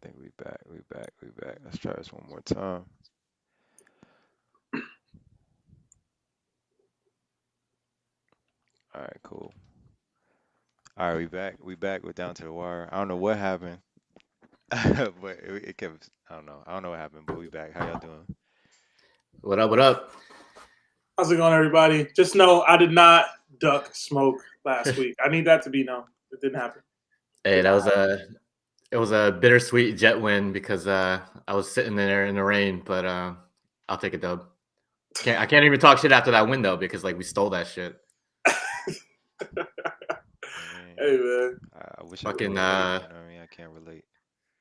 think we back. We back. We back. Let's try this one more time. All right, cool. All right, we back. We back. We're down to the wire. I don't know what happened, but it kept. I don't know. I don't know what happened, but we back. How y'all doing? What up? What up? How's it going, everybody? Just know I did not duck smoke last week. I need that to be known. It didn't happen. Hey, it was a bittersweet Jet win because I was sitting there in the rain, but I'll take a dub. I can't even talk shit after that win though because like we stole that shit. Hey man, I wish I could Fucking relate. You know what I mean? I can't relate.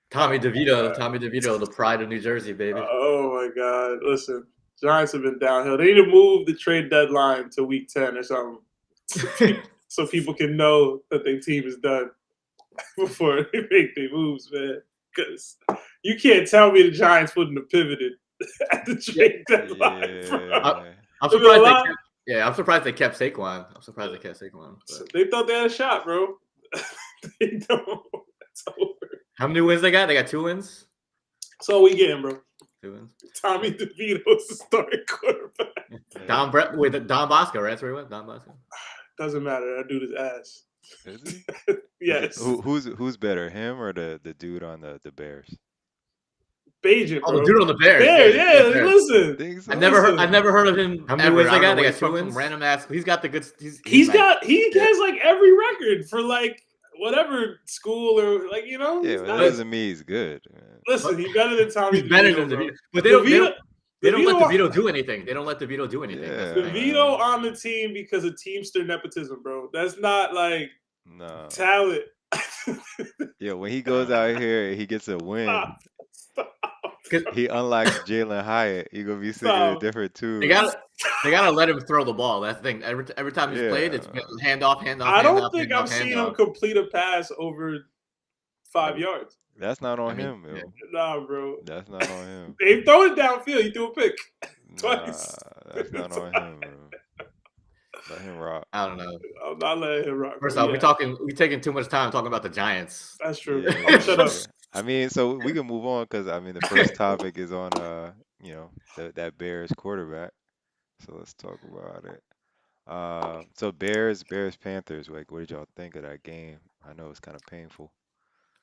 Tommy DeVito, the pride of New Jersey, baby. oh my God! Listen, Giants have been downhill. They need to move the trade deadline to week 10 or something, so people can know that their team is done before they make their moves, man. Because you can't tell me the Giants wouldn't have pivoted at the trade deadline. Bro. I'm surprised they kept, I'm surprised they kept Saquon. But. They thought they had a shot, bro. They don't. It's over. How many wins they got? They got 2 wins. That's all we getting, bro. 2 wins. Tommy DeVito's the starting quarterback. Don Bosco, right? That's where he went. Don Bosco. Doesn't matter. That dude is ass. Is he? Yes. Who's better, him or the dude on the Bears? Bajan, bro. Oh, the dude on the Bears. Yeah, listen. So? I've never heard of him. How many wins they got? They got 2 wins. Random ass. He's got the good. He has like every record for like whatever school or like Yeah, well, that doesn't mean he's good. Man. Listen, he's better than Tommy. He's better than DeVito, but they don't let DeVito do anything. They don't let DeVito do anything. Yeah, DeVito on the team because of Teamster nepotism, bro. That's not like talent. Yeah, when he goes out here, he gets a win. Stop. He unlocks Jalen Hyatt. You're gonna be sitting in a different tune. They gotta let him throw the ball. That's the thing. Every time he's played, it's hand off. I don't think I've seen him complete a pass over 5 yards. That's not on him, yo. Nah, bro. That's not on him. They throw it downfield. He threw a pick twice. That's not on him, bro. Let him rock. I don't know. I'm not letting him rock. First off, we taking too much time talking about the Giants. That's true. Yeah, Shut up. I mean, so we can move on because I mean the first topic is on that Bears quarterback. So let's talk about it. So Bears Panthers. Like, what did y'all think of that game? I know it's kind of painful.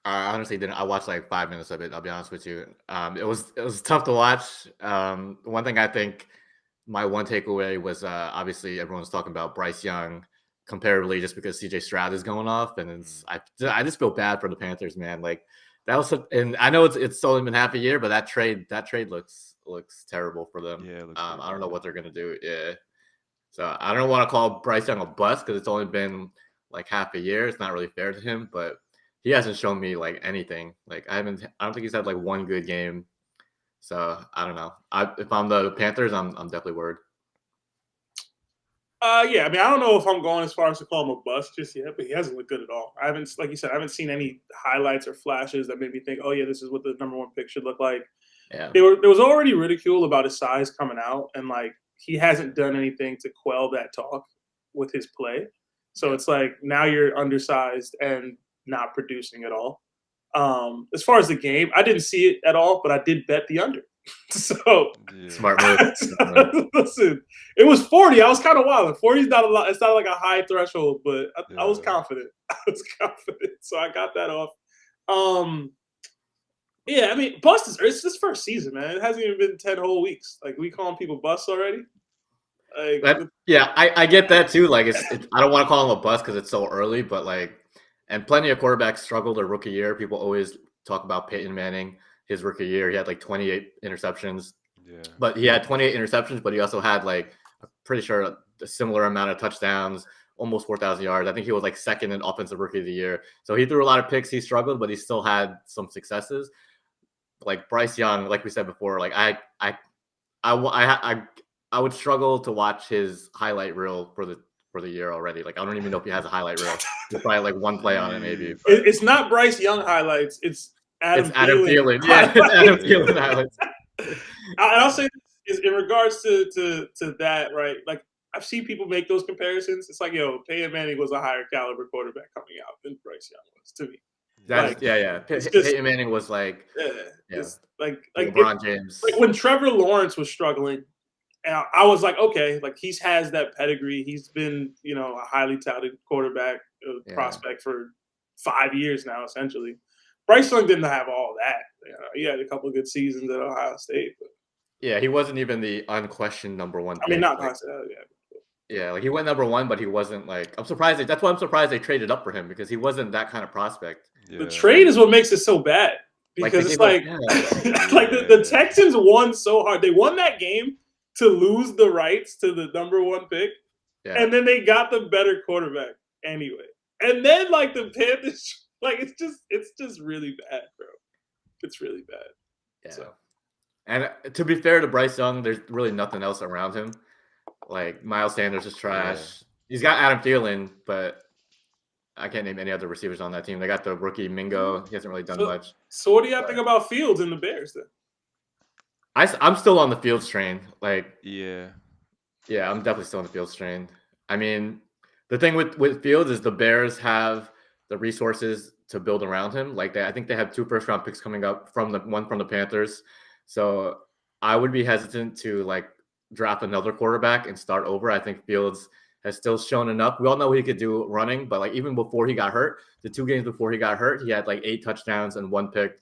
I honestly didn't. I watched like 5 minutes of it. I'll be honest with you. It was tough to watch. One thing I think my one takeaway was obviously everyone's talking about Bryce Young comparatively just because CJ Stroud is going off, and I just feel bad for the Panthers, man. Like that was, and I know it's only been half a year, but that trade looks terrible for them. Yeah, I don't know what they're gonna do. Yeah, so I don't want to call Bryce Young a bust because it's only been like half a year. It's not really fair to him, but he hasn't shown me like anything. Like I don't think he's had like one good game. So I don't know. If I'm the Panthers, I'm definitely worried. Yeah, I mean, I don't know if I'm going as far as to call him a bust just yet, but he hasn't looked good at all. Like you said, I haven't seen any highlights or flashes that made me think, oh yeah, this is what the number one pick should look like. Yeah. There was already ridicule about his size coming out, and like he hasn't done anything to quell that talk with his play. So it's like now you're undersized and not producing at all. As far as the game, I didn't see it at all, but I did bet the under. So smart move. Listen, it was 40. I was kind of wild. 40 is not a lot. It's not like a high threshold, but I was confident. So I got that off. Yeah, I mean, bust it's this first season, man. It hasn't even been 10 whole weeks. Like we calling people busts already. Like, I get that too. Like I don't want to call him a bust because it's so early, but like, and plenty of quarterbacks struggled their rookie year. People always talk about Peyton Manning. His rookie year, he had like 28 interceptions. Yeah. But he had 28 interceptions, but he also had like, I'm pretty sure a similar amount of touchdowns, almost 4,000 yards. I think he was like second in offensive rookie of the year. So he threw a lot of picks. He struggled, but he still had some successes. Like Bryce Young, like we said before, like I would struggle to watch his highlight reel for the year already. Like I don't even know if he has a highlight reel. There's probably like one play on it, maybe. It's not Bryce Young highlights. It's Adam Thielen. Yeah, it's Adam Thielen highlights. I'll say this in regards to that, right? Like I've seen people make those comparisons. It's like, yo, Peyton Manning was a higher caliber quarterback coming out than Bryce Young was to me. That is, Like yeah. it's just Peyton Manning was like, yeah, yeah, it's like like like it, LeBron like James. when Trevor Lawrence was struggling, and I was like, okay, like he's has that pedigree. He's been, a highly touted quarterback Yeah, prospect for 5 years now, essentially. Bryce Young didn't have all that. He had a couple of good seasons at Ohio State, but yeah. He wasn't even the unquestioned number one I mean, pick. not Like, Ohio State. Yeah. yeah, like he went number one, but he wasn't like. I'm surprised. That's why I'm surprised they traded up for him because he wasn't that kind of prospect. The Yeah. trade is what makes it so bad Like they because it's gave up. like, Yeah, like the Yeah. Texans won so hard. They won that game to lose the rights to the number one pick, yeah, and then they got the better quarterback anyway. And then like the Panthers, like it's just really bad, bro. It's really bad. yeah. So And to be fair to Bryce Young, there's really nothing else around him. Like Miles Sanders is Yeah. trash. He's got Adam Thielen, but I can't name any other receivers on that team. They got the rookie Mingo. He hasn't really done so much. so what do you think But about Fields and the Bears then? I'm still on the Fields train. Like, Yeah. yeah, I'm definitely still on the Fields train. I mean, the thing with Fields is the Bears have the resources to build around him. Like, I think they have 2 first-round picks coming up from the one from the Panthers. So I would be hesitant to like draft another quarterback and start over. I think Fields has still shown enough. We all know what he could do running, but like even before he got hurt, the 2 games before he got hurt, he had like 8 touchdowns and 1 pick.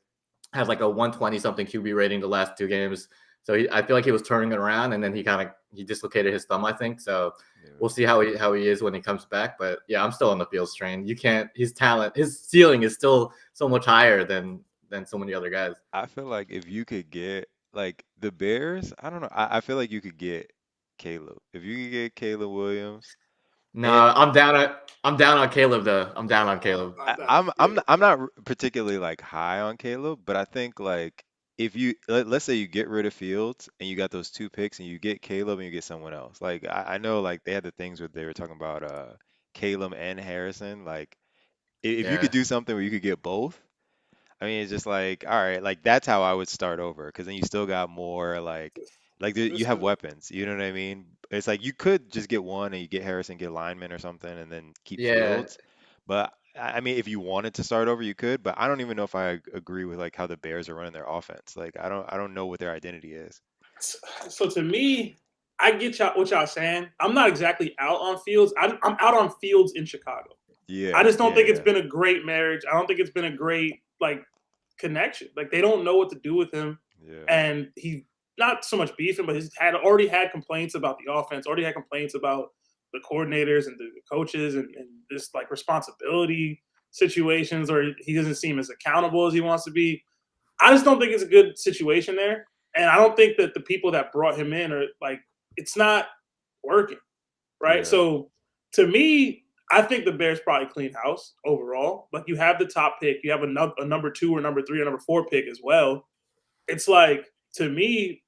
Had like a 120 something QB rating the last 2 games. So I feel like he was turning it around, and then he dislocated his thumb, I think. So Yeah. we'll see how he is when he comes back. But yeah, I'm still on the Fields train. You can't. His talent, his ceiling is still so much higher than so many other guys. I feel like if you could get like the Bears, I don't know. I feel like you could get Caleb. If you could get Caleb Williams, No, and I'm down on Caleb though. I'm down on Caleb. I'm not particularly like high on Caleb, but I think like if let's say you get rid of Fields and you got those 2 picks and you get Caleb and you get someone else. Like I know like they had the things where they were talking about Caleb and Harrison. Like if you Yeah, could do something where you could get both, I mean, it's just like, all right, like that's how I would start over, because then you still got more you This have is weapons. You know what I mean? It's like you could just get one and you get Harrison, get lineman or something, and then keep yeah, Fields. But I mean, if you wanted to start over, you could. But I don't even know if I agree with like how the Bears are running their offense. Like I don't know what their identity is. so to me, I get y'all what y'all saying. I'm not exactly out on Fields. I'm out on Fields in Chicago. I Yeah, just don't yeah, think it's yeah, been a great marriage. I don't think it's been a great like connection. Like they don't know what to do with him, yeah, and he not so much beefing, but he's already had complaints about the offense, already had complaints about the coordinators and the coaches, and this like responsibility situations, or he doesn't seem as accountable as he wants to be. I just don't think it's a good situation there, and I don't think that the people that brought him in are like it's not working right? yeah, So to me, I think the Bears probably clean house overall. Like you have the top pick, you have a number 2 or number 3 or number 4 pick as well. It's like to me,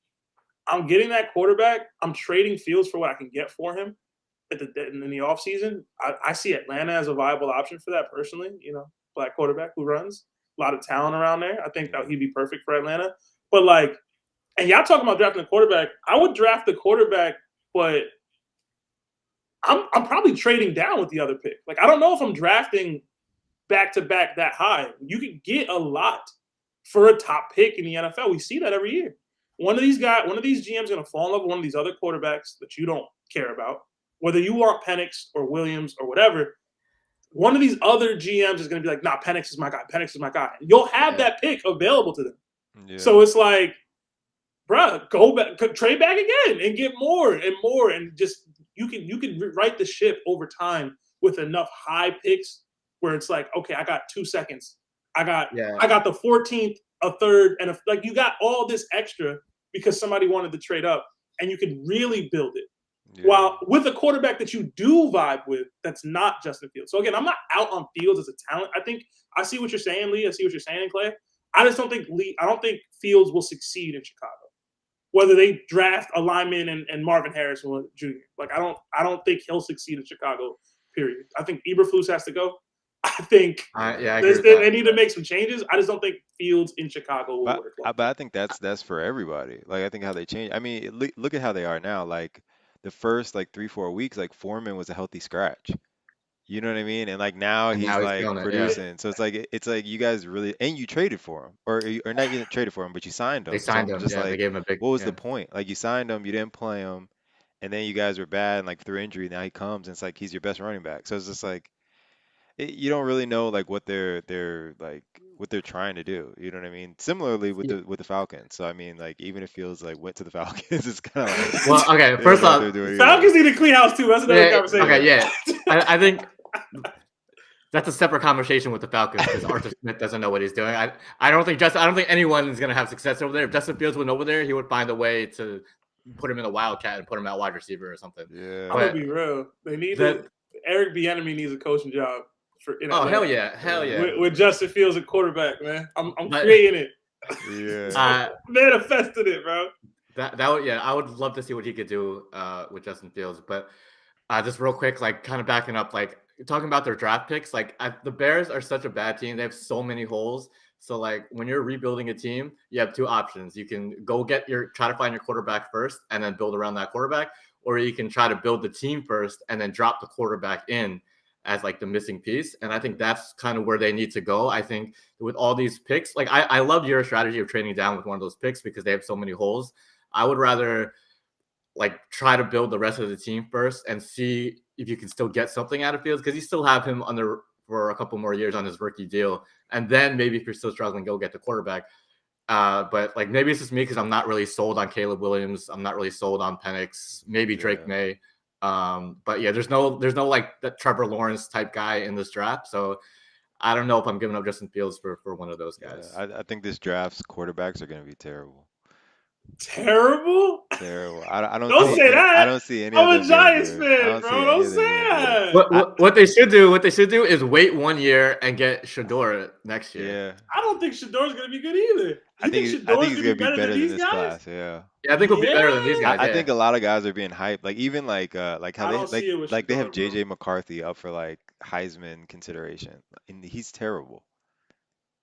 I'm getting that quarterback. I'm trading Fields for what I can get for him in the offseason. I see Atlanta as a viable option for that personally. Black quarterback who runs a lot of talent around there. I think that yeah, he'd be perfect for Atlanta. But like, and y'all talking about drafting a quarterback. I would draft the quarterback, but I'm probably trading down with the other pick. Like I don't know if I'm drafting back to back that high. You could get a lot for a top pick in the NFL. We see that every year. One of these GMs going to fall in love with one of these other quarterbacks that you don't care about, whether you want Penix or Williams or whatever. One of these other GMs is going to be like, "Nah, Penix is my guy. Penix is my guy." And you'll have yeah, that pick available to them. yeah, So it's like, bruh, go back, trade back again, and get more and more, and just you can right the ship over time with enough high picks where it's like, okay, I got 2 seconds, I got yeah, I got the 14th, a third, and like you got all this extra because somebody wanted to trade up, and you can really build it. yeah. While with a quarterback that you do vibe with, that's not Justin Fields. So again, I'm not out on Fields as a talent. I think I see what you're saying, Lee. I see what you're saying, Clay. I just don't think I don't think Fields will succeed in Chicago whether they draft a lineman and Marvin Harrison Jr. Like I don't think he'll succeed in Chicago. Period. I think Eberflus has to go. I think yeah. I agree with that. they need to make some changes. I just don't think Fields in Chicago will But work I, long but term. I think that's for everybody. Like I think how they change. I mean, look at how they are now. Like the first like 3 4 weeks, like Foreman was a healthy scratch. You know what I mean? And like now And he's now he's like killing it. Yeah, producing. So it's like you guys really and you traded for him or not you traded for him, but you signed they him. So signed I'm him. just Yeah, they like, gave him a big. what was the Yeah. point? Like you signed him, you didn't play him, and then you guys were bad and like through injury. Now he comes and it's like he's your best running back. So it's just like you don't really know like what they're like what they're trying to do. You know what I mean? Similarly with the Falcons. So I mean like even if Fields like went to the Falcons, it's kind of like Well, okay. they don't First know what they're off, doing either. Falcons need a clean house too. That's another yeah. conversation. Okay, Yeah. yeah. I think that's a separate conversation with the Falcons because Arthur Smith doesn't know what he's doing. I don't think I don't think anyone is gonna have success over there. If Justin Fields went over there, he would find a way to put him in a wildcat and put him at wide receiver or something. Yeah. I'm gonna But be real. They need the Eric Bieniemy needs a coaching job in oh Atlanta. hell yeah. With Justin Fields at quarterback, man. I'm But creating it. Yeah. Manifested it, bro. that would I would love to see what he could do with Justin Fields. But just real quick, like kind of backing up, like talking about their draft picks, like the Bears are such a bad team. They have so many holes. So like when you're rebuilding a team, you have two options. You can go try to find your quarterback first and then build around that quarterback, or you can try to build the team first and then drop the quarterback in as like the missing piece. And I think that's kind of where they need to go. I think with all these picks, like I love your strategy of trading down with one of those picks because they have so many holes. I would rather like try to build the rest of the team first and see if you can still get something out of Fields because you still have him under for a couple more years on his rookie deal. And then maybe if you're still struggling, go get the quarterback. But like maybe it's just me because I'm not really sold on Caleb Williams. I'm not really sold on Penix, maybe Drake Yeah. May. But yeah, there's no like that Trevor Lawrence type guy in this draft. So I don't know if I'm giving up Justin Fields for one of those guys. Yeah. I think this draft's quarterbacks are going to be terrible. Terrible? Terrible. I don't Don't see say I that. don't see any of I'm a them being Giants good. I fan, don't see bro. any Don't of them say being good. that. What they should do is wait 1 year and get Shador next year. Yeah. I don't think Shador's gonna be good either. I You think think Shador's he's gonna gonna be be better better than than these this guys? class. Yeah. Yeah, I think he'll be better than these guys. I Yeah. think a lot of guys are being hyped. Like even like how I they don't see it with they have Shador, bro. JJ McCarthy up for like Heisman consideration, and he's terrible.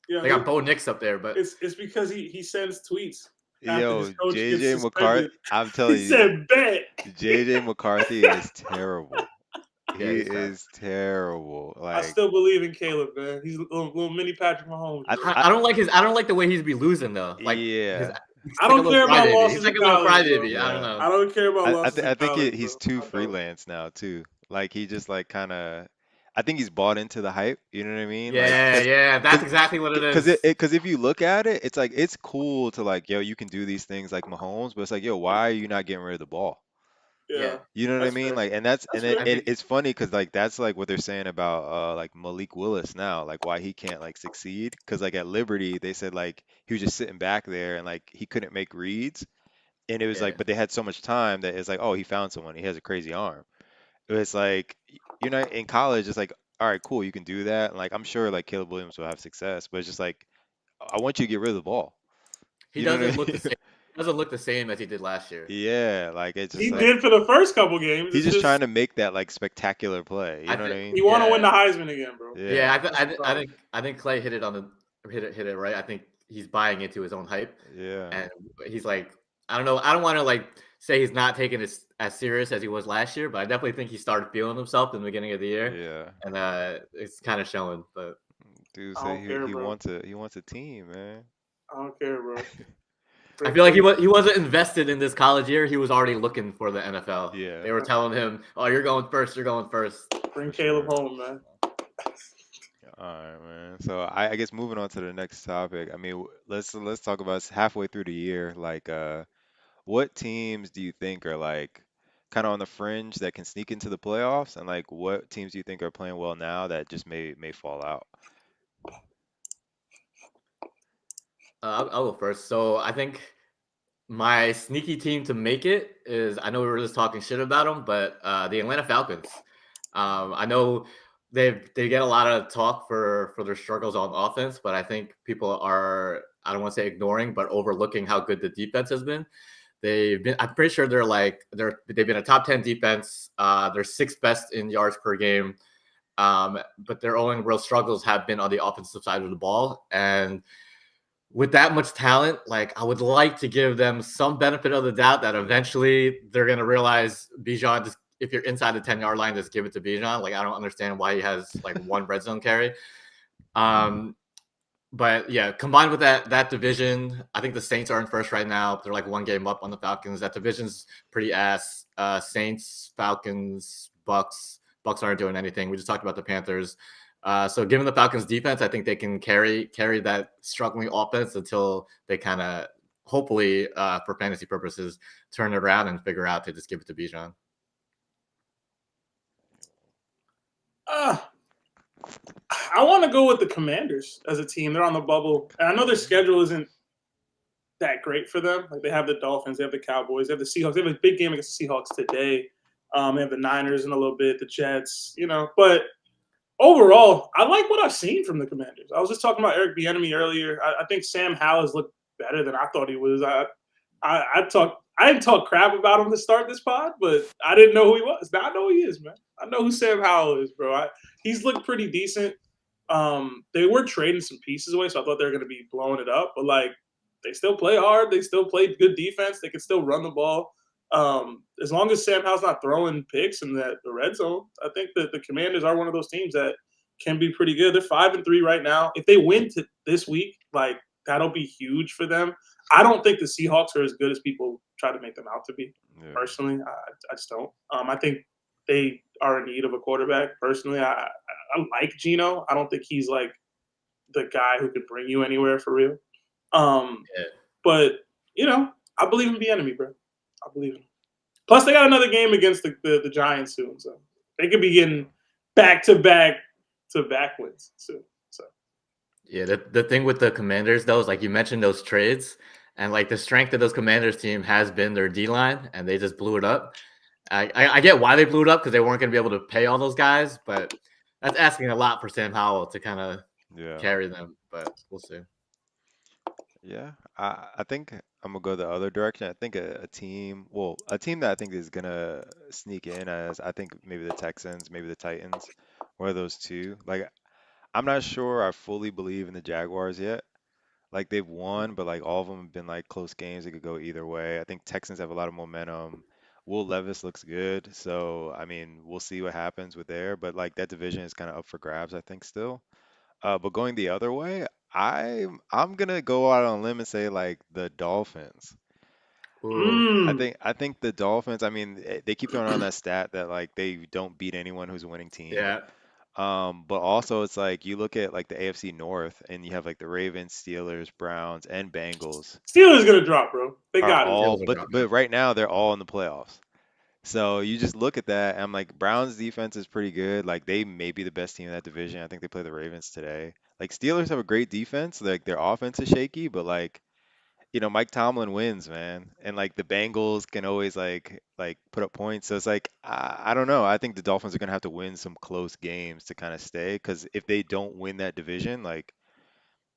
Yeah, They got Bo Nix up there, but it's because he sends tweets after Yo, his coach gets JJ McCarthy, suspended. I'm telling He you, said, "Bet." JJ McCarthy is terrible. yeah, He he's bad. is terrible. I Like still believe in Caleb, man. He's a little mini Patrick Mahomes. I, Bro. I I don't like the way he's be losing though. Like yeah. he's I like a don't little care about crybaby. losses He's like in a little college, crybaby. bro. I don't Yeah. know. I don't care about losses I in think college, he's bro. too I don't. freelance now too. Like he just like kind of. I think he's bought into the hype. You know what I mean? Like, Yeah, that's exactly what it is. because if you look at it, it's like it's cool to like, yo, you can do these things like Mahomes, but it's like, yo, why are you not getting rid of the ball? Yeah, Yeah, You know what I that's mean? fair. Like, and That's fair. I think it's funny because like that's like what they're saying about like Malik Willis now, like why he can't like succeed. Because like at Liberty, they said like he was just sitting back there and like he couldn't make reads, and it was yeah. like, but they had so much time that it's like, oh, he found someone. He has a crazy arm. It was like you're not in college. It's like, all right, cool, you can do that. And like I'm sure like Caleb Williams will have success, but it's just like I want you to get rid of the ball. He You know what doesn't I look the mean? same. He doesn't look the same as he did last year. Yeah, like it's He just like did for the first couple games. he's It's just trying just to make that like spectacular play. You I know what I think he mean? want to win the yeah, Heisman again, bro. yeah. Yeah, That's the problem. I think Clay hit it right. I think he's buying into his own hype, yeah, and he's like, I don't know. I don't want to like say he's not taking it as serious as he was last year, but I definitely think he started feeling himself in the beginning of the year, yeah. and it's kind of showing. But Dude I say don't care, bro. he wants a team, man. I don't care, bro. I feel like he wasn't invested in this college year. He was already looking for the NFL. Yeah, They were telling him, "Oh, you're going first. You're going first." Bring for Caleb sure. home, man. All right, man. So I guess moving on to the next topic. I mean, let's talk about halfway through the year. Like, what teams do you think are like kind of on the fringe that can sneak into the playoffs, and like what teams do you think are playing well now that just may fall out? I'll go first. So I think my sneaky team to make it is I know we were just talking shit about them, but the Atlanta Falcons. I know they get a lot of talk for their struggles on offense, but I think people are I don't want to say ignoring, but overlooking how good the defense has been. I'm pretty sure they've been a top 10 defense. They're sixth best in yards per game. But their only real struggles have been on the offensive side of the ball. And with that much talent, like I would like to give them some benefit of the doubt that eventually they're going to realize Bijan if you're inside the 10-yard line, just give it to Bijan. Like I don't understand why he has like one red zone carry. But yeah, combined with that division, I think the Saints are in first right now. They're like one game up on the Falcons. That division's pretty ass. Saints, Falcons, Bucks. Bucks aren't doing anything. We just talked about the Panthers. So given the Falcons defense, I think they can carry that struggling offense until they kind of hopefully for fantasy purposes turn it around and figure out to just give it to Bijan. I want to go with the Commanders as a team. They're on the bubble, and I know their schedule isn't that great for them. Like they have the Dolphins, they have the Cowboys, they have the Seahawks. They have a big game against the Seahawks today. They have the Niners in a little bit, the Jets, But overall, I like what I've seen from the Commanders. I was just talking about Eric Bieniemy earlier. I think Sam Howell has looked better than I thought he was. I didn't talk crap about him to start this pod, but I didn't know who he was. Now I know who he is, man. I know who Sam Howell is, bro. He's looked pretty decent. They were trading some pieces away, so I thought they were going to be blowing it up. But like, they still play hard. They still play good defense. They can still run the ball. As long as Sam Howell's not throwing picks in the red zone, I think that the Commanders are one of those teams that can be pretty good. They're 5-3 right now. If they win this week, like that'll be huge for them. I don't think the Seahawks are as good as people try to make them out to be. Yeah. Personally, I just don't. I think they are in need of a quarterback. Personally, I like Geno. I don't think he's like the guy who could bring you anywhere for real. But I believe in Bieniemy, bro. I believe in him. Plus, they got another game against the Giants soon, so they could be getting back-to-back wins soon. So yeah, the thing with the Commanders though is like you mentioned those trades, and like the strength of those Commanders team has been their D line, and they just blew it up. I get why they blew it up because they weren't going to be able to pay all those guys, but that's asking a lot for Sam Howell to kind of carry them. But we'll see. Yeah, I think I'm gonna go the other direction. I think a team that I think is gonna sneak in as I think maybe the Texans, maybe the Titans, one of those two. Like I'm not sure I fully believe in the Jaguars yet. Like they've won, but like all of them have been like close games. It could go either way. I think Texans have a lot of momentum. Will Levis looks good, so I mean we'll see what happens with there. But like that division is kind of up for grabs, I think still. But going the other way, I'm gonna go out on a limb and say like the Dolphins. I think the Dolphins. I mean, they keep throwing on that stat that like they don't beat anyone who's a winning team. Yeah. But also it's like you look at like the AFC North and you have like the Ravens, Steelers, Browns, and Bengals Steelers gonna drop, bro. They are got all, it. but right now they're all in the playoffs. So you just look at that, and I'm like, Browns defense is pretty good. Like they may be the best team in that division. I think they play the Ravens today. Like Steelers have a great defense. Like their offense is shaky, but like Mike Tomlin wins, man. And like the Bengals can always like put up points. So it's like I don't know. I think the Dolphins are gonna have to win some close games to kind of stay. Because if they don't win that division, like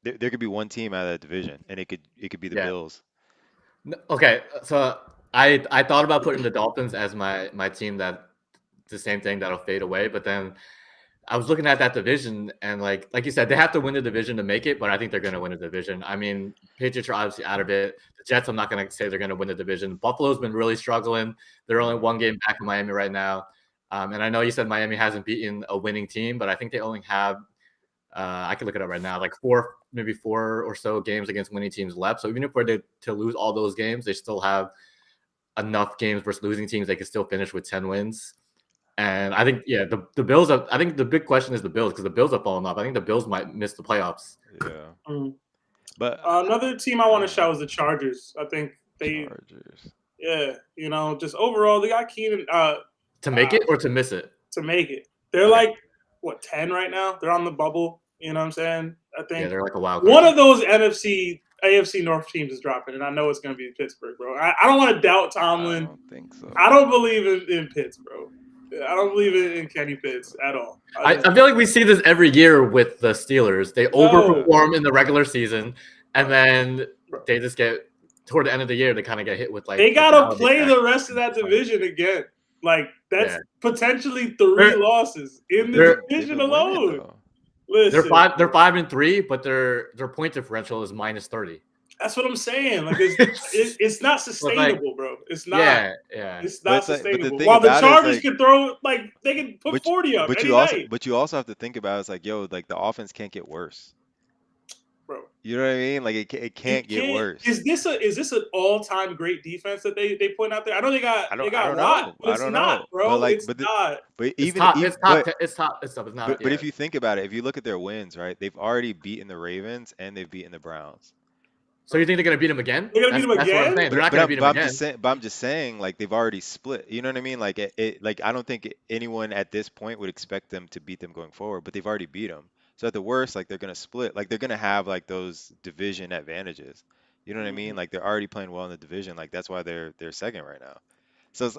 there could be one team out of that division, and it could be the Bills. Okay, so I thought about putting the Dolphins as my team that the same thing that'll fade away, but then I was looking at that division and like you said, they have to win the division to make it, but I think they're going to win the division. I mean, Patriots are obviously out of it. The Jets, I'm not going to say they're going to win the division. Buffalo's been really struggling. They're only one game back of Miami right now. And I know you said Miami hasn't beaten a winning team, but I think they only have I can look it up right now, like maybe four or so games against winning teams left. So even if we're to lose all those games, they still have enough games versus losing teams. They could still finish with 10 wins. And I think, the Bills I think the big question is the Bills because the Bills have fallen off. I think the Bills might miss the playoffs. Yeah. But another team I want to shout is the Chargers. I think Chargers. Yeah, just overall they got Keenan to make it or to miss it. To make it. They're like 10 right now. They're on the bubble. You know what I'm saying? I think they're like a wild card. One of those AFC North teams is dropping, and I know it's going to be Pittsburgh, bro. I don't want to doubt Tomlin. I don't think so. I don't believe in Pitts, bro. I don't believe in Kenny Pitts at all. I feel like we see this every year with the Steelers. They overperform in the regular season, and then they just get toward the end of the year. They kind of get hit with like they gotta play the rest of that division again. Like that's potentially 3 losses in the division alone. Listen, they're 5-3, but their point differential is -30. That's what I'm saying. Like it's not But like, sustainable, bro. It's not. yeah. It's But not it's like, but the sustainable. thing While the about it is Chargers like, can throw, like they can put but you- 40 up but any you also night, but you also have to think about it's like, yo, like the offense can't get worse. bro. You know what I mean? Like it can't It get can't. worse. Is this an all time great defense that they put out there? I know I they got don't Watt, know. but I it's don't not, know. But bro. like, It's not. but It's even, top. even It's top. It's top. It's top. It's not. but Yeah. if you think about it, if you look at their wins, right, they've already beaten the Ravens and they've beaten the Browns. So you think they're gonna beat him again? They're gonna beat him That's what I'm again. saying. They're not gonna beat him again. But I'm just saying, like they've already split. You know what I mean? Like like I don't think anyone at this point would expect them to beat them going forward, but they've already beat them. So at the worst, like they're gonna split. Like they're gonna have like those division advantages. You know what I mean? Mhm. Like they're already playing well in the division. Like that's why they're second right now. So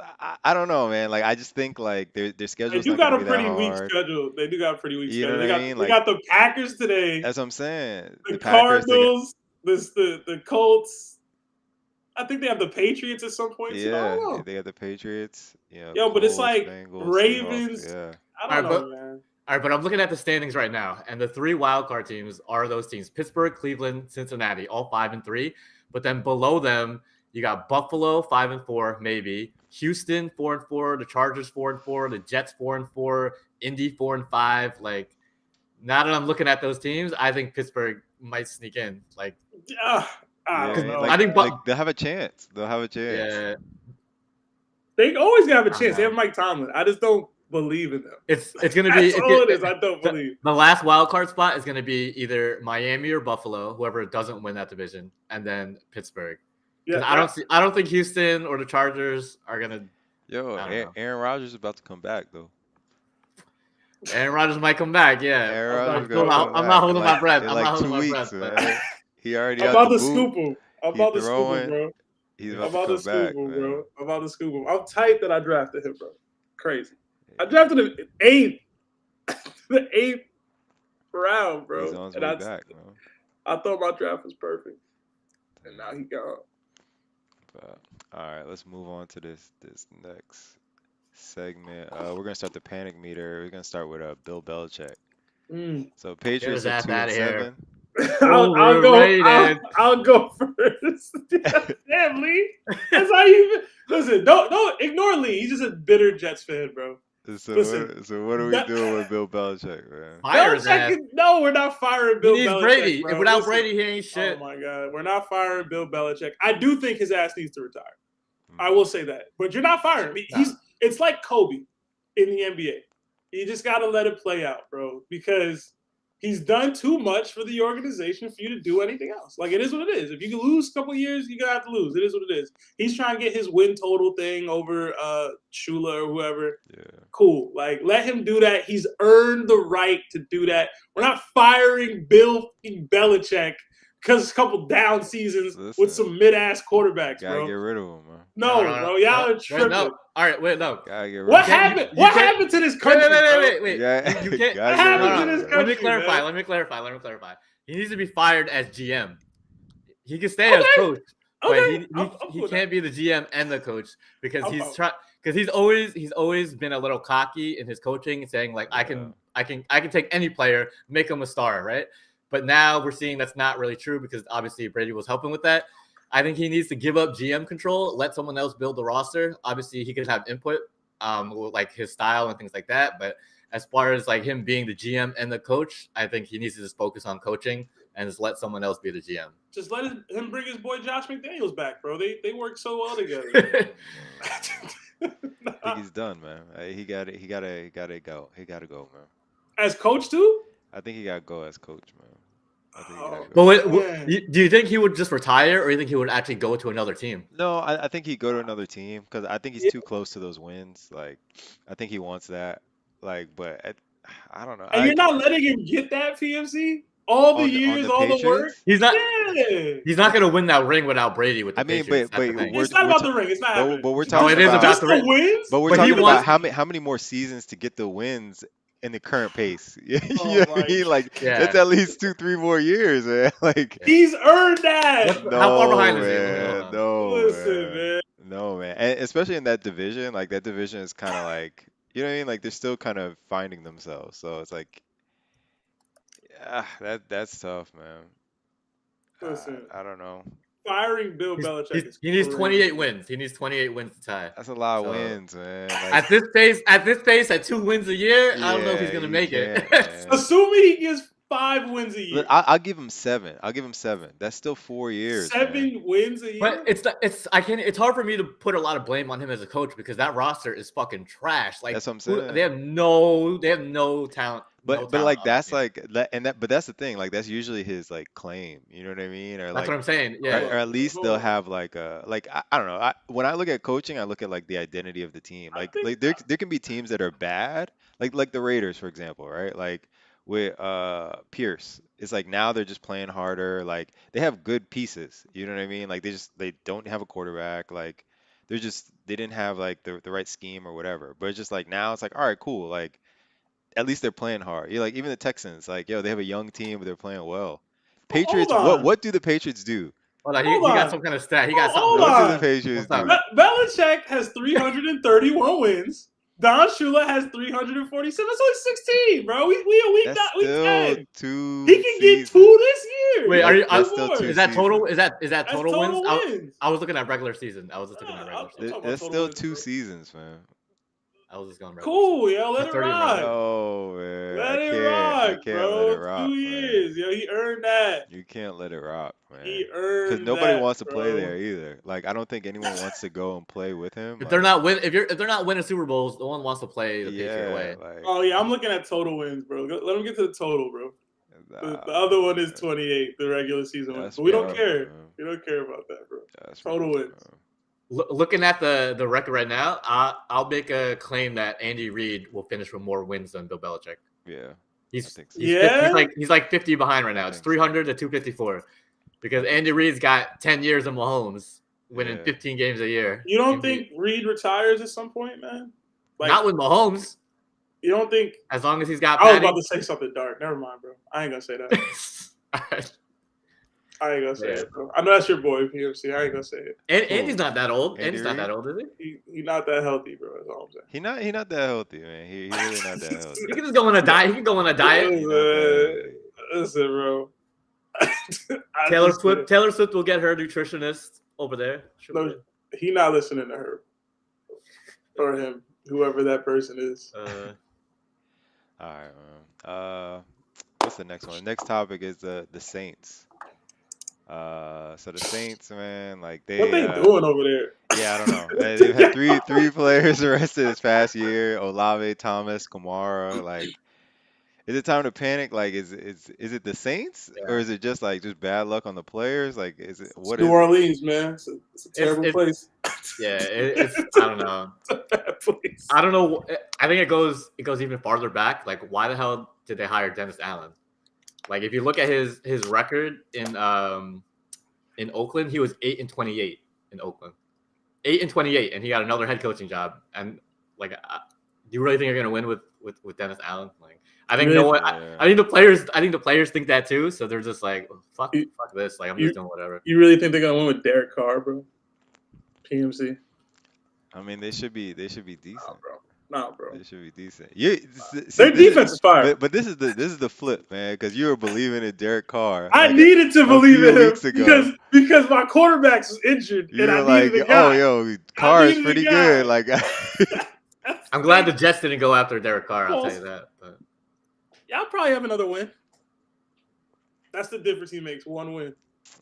I don't know, man. Like I just think like their They schedule's do not got gonna a be that pretty weak hard. schedule. They do got a pretty weak You know schedule. what I mean? They Like got the Packers today, that's what I'm saying. the The Packers, they got Cardinals, the Colts. I think they have the Patriots at some point too. I yeah, don't know. they got the Patriots. You know, Yo, but it's Colts, like Bengals, Seahawks. Ravens. Yeah. I All don't right, but know, man. all right, but I'm looking at the standings right now, and the three wildcard teams are those teams: Pittsburgh, Cleveland, Cincinnati, all 5-3. But then below them, you got Buffalo 5-4, maybe Houston 4-4, the Chargers 4-4, the Jets 4-4, Indy 4-5. Like now that I'm looking at those teams, I think Pittsburgh might sneak in. Like, I don't Yeah, know, I like think, man. they'll have a chance. They'll have a chance. yeah, They always gonna have a I don't chance. They know. have Mike Tomlin. I just don't believe in them. It's gonna be That's all it is. I don't the, believe. the last wild card spot is gonna be either Miami or Buffalo, whoever doesn't win that division, and then Pittsburgh. Yeah, Because I don't think Houston or the Chargers are gonna. Yo, I don't know. Aaron Rodgers is about to come back though. Aaron Rodgers might come back. Yeah, Aaron I'm Rodgers not, is gonna come I'm not back holding my breath. in I'm not like holding two my weeks, breath. But man. He already I'm out about the to boot. scoop him. I'm He about to scoop him, throwing. bro. He's I'm about to about to come scoop back, him, man. bro. I'm about to scoop him. I'm tight that I drafted him, bro. Crazy. I drafted him eighth, the eighth round, He's bro. on his And way back, man. I thought my draft was perfect, and now he gone. But, all right, let's move on to this next segment. We're gonna start the panic meter. We're gonna start with Bill Belichick. Mm. So get his Patriots are ass two out and of here. seven. I'll go. Overrated. I'll go first. Damn, Lee. That's how you listen. Don't ignore Lee. He's just a bitter Jets fan, bro. Listen, So what are we that, doing with Bill Belichick, man? Fire his ass. no, we're not firing He Bill needs Belichick, Brady. bro. Without Listen, Brady, he ain't oh shit. my god, we're not firing Bill Belichick. I do think his ass needs to retire. I Mm. will say that, but you're not firing him. Nah. It's like Kobe in the NBA. You just got to let it play out, bro, because he's done too much for the organization for you to do anything else. Like, it is what it is. If you can lose a couple of years, you're gonna have to lose. It is what it is. He's trying to get his win total thing over Shula or whoever. Yeah. Cool. Like, let him do that. He's earned the right to do that. We're not firing Bill Belichick because a couple down seasons with Listen, some mid-ass quarterbacks, gotta bro. get rid of him, man. No, bro. Y'all are Wait, tripping. no. All right, wait, no. Gotta get rid What of him. happened? you What can't- happened to this country, Wait. bro? Yeah, You can't. gotta What get rid happened of to him, this man. Let me country, clarify. man? Let me clarify. He needs to be fired as GM. He can stay as Okay. coach, but Okay. I'm he cool with can't be the GM and the coach because I'm he's out. trying because he's always been a little cocky in his coaching, saying like I can take any player, make him a star, right? But now we're seeing that's not really true because obviously Brady was helping with that. I think he needs to give up GM control, let someone else build the roster. Obviously, he could have input, with, like his style and things like that. But as far as like him being the GM and the coach, I think he needs to just focus on coaching and just let someone else be the GM. Just let him bring his boy Josh McDaniels back, bro. They work so well together. I think he's done, man. He gotta go. He gotta go, man. As coach too? I think he gotta go as coach, man. I think he gotta Oh, go. But man. do you think he would just retire, or do you think he would actually go to another team? No, I think he'd go to another team because I think he's Yeah. too close to those wins. Like, I think he wants that. Like, but I don't know. And you're not letting him get that PFC? All the On years, the all the work? Patriots. He's not. Yeah. He's not going to win that ring without Brady with the I mean, Patriots. but That's the thing. we're It's not we're about ta- the ring. It's not happening. but we're No, talking it is about about Just the the ring. wins? but we're But he talking wants- about how many more seasons to get the wins in the current pace. You Oh know what I my mean? Like Yeah. that's at least 2-3 more years, man. Like He's earned that. How far behind no, is he? Let me hold man. on. No, Listen, man. No, man. And especially in that division, like that division is kind of like, you know what I mean? Like they're still kind of finding themselves. So it's like, that's tough, man. Listen, I don't know. firing Bill Belichick is He needs crazy. 28 wins. He needs 28 wins to tie. That's a lot of So, wins, man. Like, at this pace, at 2 wins a year, I don't know if he's yeah, gonna you make it. can't, man. Assuming he gets 5 wins a Look, year. I'll give him 7. I'll give him 7. That's still 4 years, man. 7 wins a But year? it's hard for me to put a lot of blame on him as a coach because that roster is fucking trash. Like That's what I'm saying. they have no talent. But like that's like that, and that but that's the thing. Like that's usually his like claim. You know what I mean? Or That's like what I'm saying. or, Yeah. or at least Hold they'll on. have like a like I don't know. When I look at coaching, I look at like the identity of the team. I Like think there can be teams that are bad, like the Raiders, for example, right? Like with Pierce, it's like now they're just playing harder. Like they have good pieces. You know what I mean? Like they don't have a quarterback. Like they didn't have like the right scheme or whatever. But it's just like now it's like all right, cool. Like at least they're playing hard. You like even the Texans, like yo, they have a young team, but they're playing well. hold Patriots, on. what do the Patriots do? Hold on, Hold he got on. some kind of stat. He got something Hold What going. do the on. Patriots What's up? do? Belichick has 331 wins. Don Shula has 347. That's only 16, bro. We That's got we still 10. two He can get 2 seasons. this year. Wait, He are can you? get That's 2 still more. 2 Is that total? seasons. Is that That's total wins? wins. I was looking at regular season. I was just looking at regular I'm season. talking about That's total still wins, 2 bro. seasons, man. I was just going regular Cool, season. yo. Let He's it 30 rock. regular. No, man. Let it I rock, can't let it bro. rock, 2 man. years, yo. He earned that. You can't let it rock, man. He Because earned nobody that, wants to play bro. there either. Like I don't think anyone wants to go and play with him. If they're Like not if they're not winning Super Bowls, no one wants to play the Patriot yeah, way. like Oh yeah, I'm looking at total wins, bro. Let him get to the total, bro. The nah, other one is man. 28, the regular season one. That's But we don't rough, care. man. We don't care about that, bro. That's Total rough, wins. man. Looking at the record right now, I'll make a claim that Andy Reid will finish with more wins than Bill Belichick. Yeah, I He's think so. he's, Yeah? he's like 50 behind right now. I It's think so. 300 to 254 because Andy Reid's got 10 years of Mahomes winning Yeah. 15 games a year. You don't think Reed retires at some point, man? Like, Not with Mahomes, you don't think? as long as he's got I was Patty. about to say something dark. Never mind, bro. I ain't gonna say that. I ain't gonna say Yeah. it, bro. I know that's your boy, PMC. I ain't gonna say it. And Andy's not that old. Andy Andy's not that Reid? old, is he? He not that healthy, bro. That's all I'm saying. He not that healthy, man. He really not that healthy. He can just go on a diet. He can go on a diet. He not that healthy. Listen, bro. Taylor Swift will get her nutritionist over there. No, he not listening to her or him, whoever that person is. All right, man. What's the next one? The next topic is the Saints. So the Saints, man, like What they doing over there? yeah, I don't know. They've had three players arrested this past year: Olave, Thomas, Kamara. Like, is it time to panic? Like, is it the Saints or is it just bad luck on the players? Like, is it what New is it? Orleans, man. It's a terrible place. Yeah, it's I don't know. It's a bad place. I don't know. I think it goes even farther back. Like, why the hell did they hire Dennis Allen? Like, if you look at his record in Oakland, he was 8-28 in Oakland, 8-28, and he got another head coaching job. And like, do you really think you're gonna win with Dennis Allen? Like, I think no one. I think the players think that too. So they're just like, fuck this. Like, I'm just doing whatever. You really think they're gonna win with Derek Carr, bro? PMC. I mean, they should be decent. Nah, bro. They should be decent. Their defense is fire. But this is the flip, man, because you were believing in Derek Carr. I like needed to believe in him weeks ago. because my quarterback was injured You and were I needed a guy. oh, yo, Carr is needed a pretty guy. good. Like, I'm glad the Jets didn't go after Derek Carr. I'll tell you that. But Y'all probably have another win. That's the difference he makes. One win.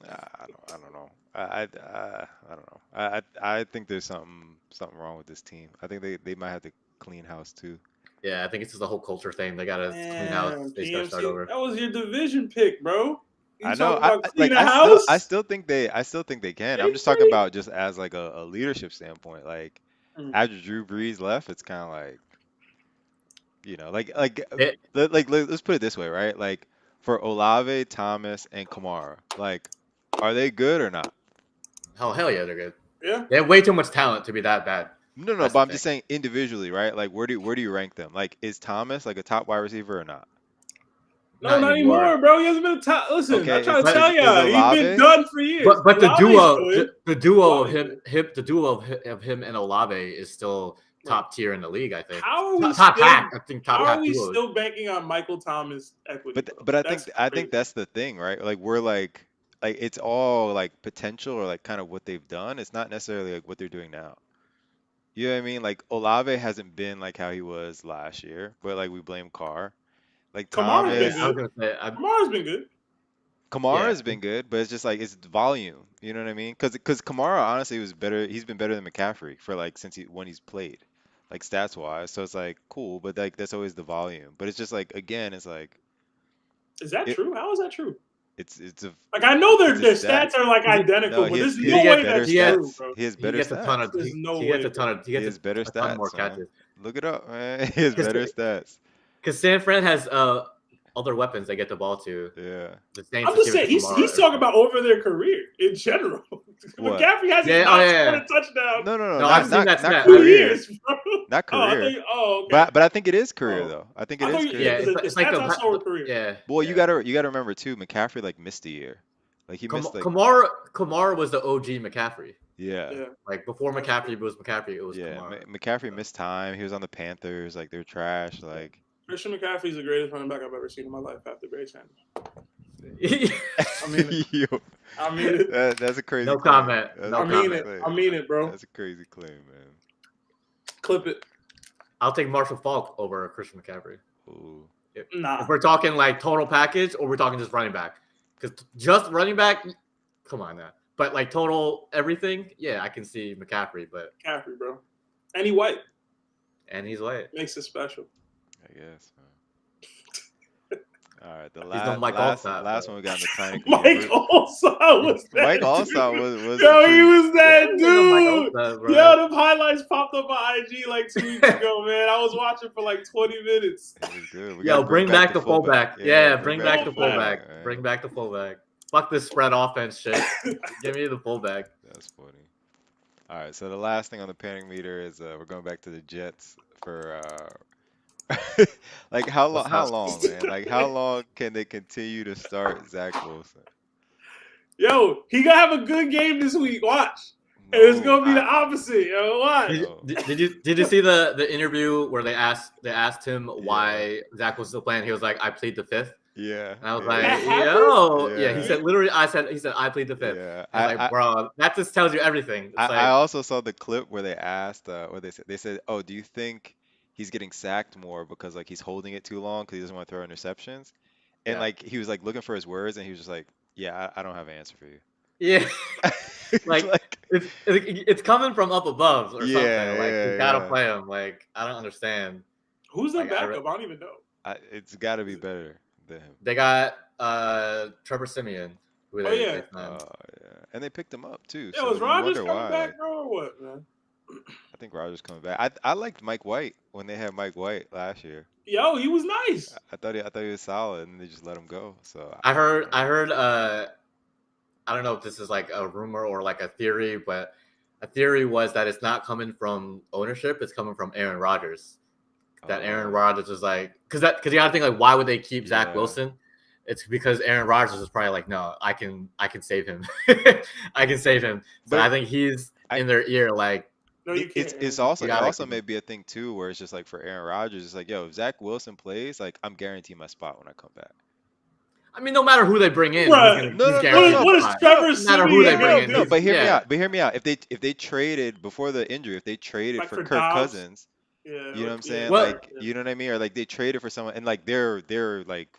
I don't know. I don't know. I think there's something wrong with this team. I think they might have to clean house too. yeah, I think it's just the whole culture thing. They gotta clean out. They gotta start over. That was your division pick, bro. You I know. talking about clean a house? I still think they can. They I'm just talking might. about just as like a leadership standpoint. Like after Drew Brees left, it's kind of like, let's put it this way, right? Like for Olave, Thomas, and Kamara, like, are they good or not? Oh, hell yeah, they're good. Yeah. They have way too much talent to be that bad. No, That's but the I'm just saying individually, right? Like where do you rank them? Like is Thomas like a top wide receiver or not? No, not anymore, bro. He hasn't been a top. Listen, Okay, I try to is tell y'all, he's Olave? been done for years. But the Olave's duo still in. of him and Olave is still top tier in the league. I think. How are we Top still, half. I think top how half are we duos. still banking on Michael Thomas equity? But I That's think that's the thing, right? Like we're like like it's all like potential or like kind of what they've done. It's not necessarily like what they're doing now. You know what I mean? Like Olave hasn't been like how he was last year, but like we blame Carr. Like Kamara's Yeah, been I was Thomas, good. gonna say, Kamara's been good. Kamara yeah, has been good, but it's just like it's volume. You know what I mean? Because Kamara honestly was better. He's been better than McCaffrey for like since when he's played, like stats wise. So it's like cool, but like that's always the volume. But it's just like again, it's like Is that it true? How is that true? it's a Like I know it's a their stat. stats are like 'cause identical, No, but there's he no gets way better that's he gets true, stats. bro. He has he better gets a ton of stats. There's no he way, gets a ton bro. of he He gets has better a ton more stats, man. catches. Look it up, man. He has better stats. Because San Fran has other weapons they get the ball to. Yeah. The Saints I'm just just give it saying to he's Kamara. talking about over their career in general. What? McCaffrey hasn't Yeah, oh not yeah, scored yeah. a touchdown No, No, I've not seen that not stat. in 2 career. years, bro. Not Oh, I career. think. Oh, okay. But I think it is career Oh, though. I think it I is thought. Yeah, Yeah, career. because the it's like stats I saw were the career. yeah. Well, yeah. you gotta remember too, McCaffrey like missed a year. Like he missed like Kamara was the OG McCaffrey. yeah. Yeah, Like before that's McCaffrey true. was McCaffrey, it was Yeah. Kamara. McCaffrey missed time. He was on the Panthers, like they're trash. Like Christian McCaffrey's the greatest running back I've ever seen in my life after Barry Sanders. I mean it. Yo, I mean it. that's a crazy No claim. comment. That's No a I crazy mean comment. it. claim. I mean it, bro. That's a crazy claim, man. Clip it. I'll take Marshall Falk over Christian McCaffrey. Ooh. Nah. If we're talking like total package, or we're talking just running back, because just running back, come on now. But like total everything, yeah, I can see McCaffrey, but McCaffrey, bro. And he white. and he's white. Makes it special. I guess, man. All right, the He's no Mike last Allstott, one we got in the Tiny Mike Allstott was that Mike dude. Allstott was Yo, he pretty, was that Yeah, no Mike dude. Allstott, bro. Yo, them highlights popped up on IG like 2 weeks ago, man. I was watching for like 20 minutes. he was good. We Yo, gotta bring back the fullback. Yeah, bring back the fullback, fullback. man. Bring back the fullback. Fuck this spread offense shit. Give me the fullback. That's funny. All right, so the last thing on the panic meter is we're going back to the Jets for like how long? What's How up? long, man? Like how long can they continue to start Zach Wilson? Yo, he gonna have a good game this week. Watch. And it's No, gonna be the opposite. Yo, watch. Did you see the interview where they asked him why Zach was still playing? He was like, "I plead the fifth." yeah, And I was yeah, like, That happened? "Yo, yeah." Yeah. He said literally, he said, "I plead the fifth." yeah. I was like, bro, that just tells you everything. It's like, I also saw the clip where they asked, what they said, oh, do you think he's getting sacked more because like he's holding it too long because he doesn't want to throw interceptions? And Yeah. like he was like looking for his words and he was just like, yeah, I don't have an answer for you. yeah, It's like it's coming from up above or Yeah, something. Like yeah, you gotta yeah. play him. Like I don't understand. Who's the Like, I backup? I don't even know. It's got to be better than him. They got Trevor Simeon. Who Oh, yeah. signed. Yeah, and they picked him up too. Yeah, So was you Rogers wonder coming why. back, Like, bro, or what, man? I think Rogers coming back. I liked Mike White when they had Mike White last year. Yo, he was nice. I thought he was solid, and they just let him go. So I heard I don't know if this is like a rumor or like a theory, but a theory was that it's not coming from ownership, it's coming from Aaron Rodgers. That Aaron Rodgers is like, because you gotta think like, why would they keep Zach Yeah. Wilson? It's because Aaron Rodgers is probably like, no, I can save him. I can save him. So But I think he's in their ear like, No, you can't. It's also You it gotta also keep may him. be a thing too where it's just like for Aaron Rodgers, it's like, yo, if Zach Wilson plays, like I'm guaranteed my spot when I come back. I mean, no matter who they bring in, Right. he's No, guaranteed What a is spot. Trevor No matter who they Siemian bring gonna in. do? No, but hear me yeah. out. But hear me out. If they traded before the injury, if they traded Like for for Kirk Dobbs? Cousins, Yeah, you know what I'm yeah. saying? Well- Like, you know what I mean? Or like they traded for someone and like they're like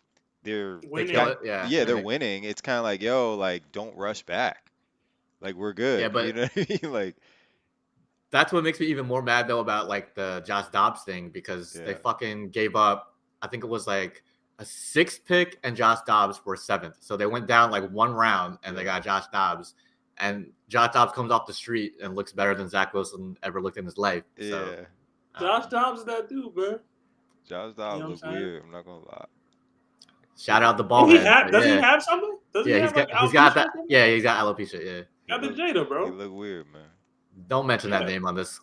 they're They Winning. kill it. Yeah. yeah, they're And winning. It's kind of like, yo, like don't rush back. Like we're good. Yeah, but- you know what I mean? Like That's what makes me even more mad though about like the Josh Dobbs thing, because they Yeah. fucking gave up. I think it was like a 6th pick and Josh Dobbs were 7th. So they went down like one round and they got Josh Dobbs. And Josh Dobbs comes off the street and looks better than Zach Wilson ever looked in his life. So, yeah. Josh Dobbs is that dude, man. Josh Dobbs know what look I'm saying? weird. I'm not gonna lie. shout out the ball. Does he have something? Does he Yeah, have he's got that. Yeah, he's got alopecia. Yeah. Got the look- Jada, He bro. look weird, man. Don't mention that Yeah. name on this.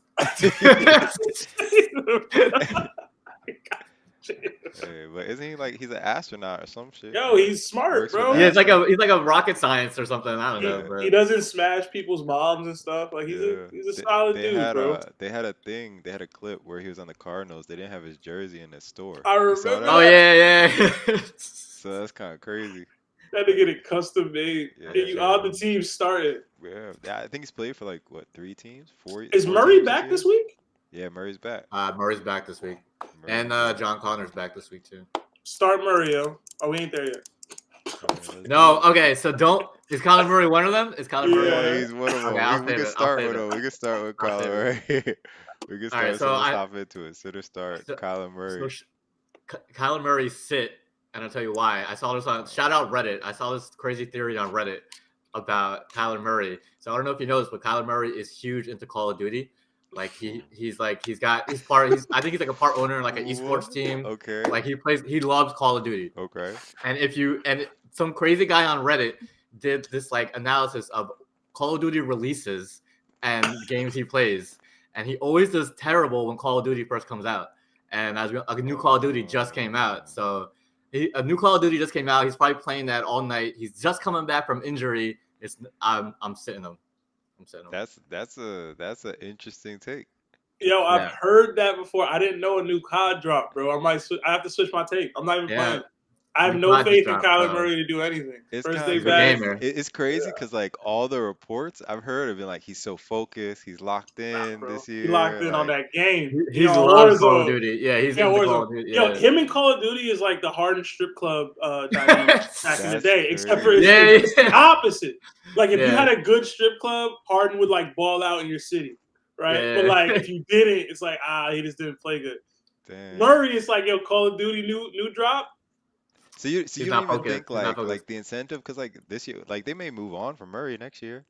Hey, but isn't he like he's an astronaut or some shit? Yo, he's smart, Works with bro. Yeah, it's like a rocket science or something. I don't know. Yeah. But He doesn't smash people's moms and stuff. Like he's a Yeah. solid dude, had bro. they had a thing. They had a clip where he was on the Cardinals. They didn't have his jersey in the store. I You saw remember that? oh yeah, yeah. So that's kind of crazy. Had to get it custom made. Yeah, And you sure. all the teams started. Yeah, I think he's played for like what, 3 teams, Is four Murray teams this back year. this week? Yeah, Murray's back. Murray's back this week, Murray's and back. John Connor's back this week too. Start Murray, yo. Oh, we ain't there yet. All right, let's do No, it. okay, so don't. Is Kyler Murray one of them? Is Kyler Murray one of Yeah, Yeah. them? he's one of Okay, them. I'll We save can it. I'll start save with it. him. We can start with I'll save Kyler it. Murray. We can All right, start. so So let's hop into it. Sitter start so, Kyler so Murray. Kyler Murray sit, and I'll tell you why. I saw this on shout out Reddit. I saw this crazy theory on Reddit about Kyler Murray. So I don't know if you know this, but Kyler Murray is huge into Call of Duty. Like he's I think he's like a part owner in like an esports What? team. Okay. Like he loves Call of Duty. Okay. And some crazy guy on Reddit did this like analysis of Call of Duty releases and games he plays, and he always does terrible when Call of Duty first comes out. And as a new Call of Duty just came out, so a new Call of Duty just came out. He's probably playing that all night. He's just coming back from injury. I'm sitting him. I'm sitting him. That's an interesting take. Yo, I've Yeah. heard that before. I didn't know a new COD dropped, bro. I have to switch my take. I'm not even Yeah. playing. I have New no COD just faith in dropped, Kyler so Murray to do anything. It's First kind day of he's a back. gamer. it's crazy because like all the reports I've heard have been like he's so focused, he's locked in Bro, this he locked year. in on Like that game. He He on loves Call of Warzone. Duty. Yeah, he's Yeah, into Warzone. Call of Duty. Yo, Yeah. him in Call of Duty is like the Harden strip club dynamic back in the that's day, except for crazy. it's the opposite. Like if you Yeah. had a good strip club, Harden would like ball out in your city, right? Yeah. But like if you didn't, it's like he just didn't play good. Damn. Murray is like, yo, Call of Duty new drop. So you He's don't not even focused. think He's not like focused. the incentive because like this year like they may move on from Murray next year.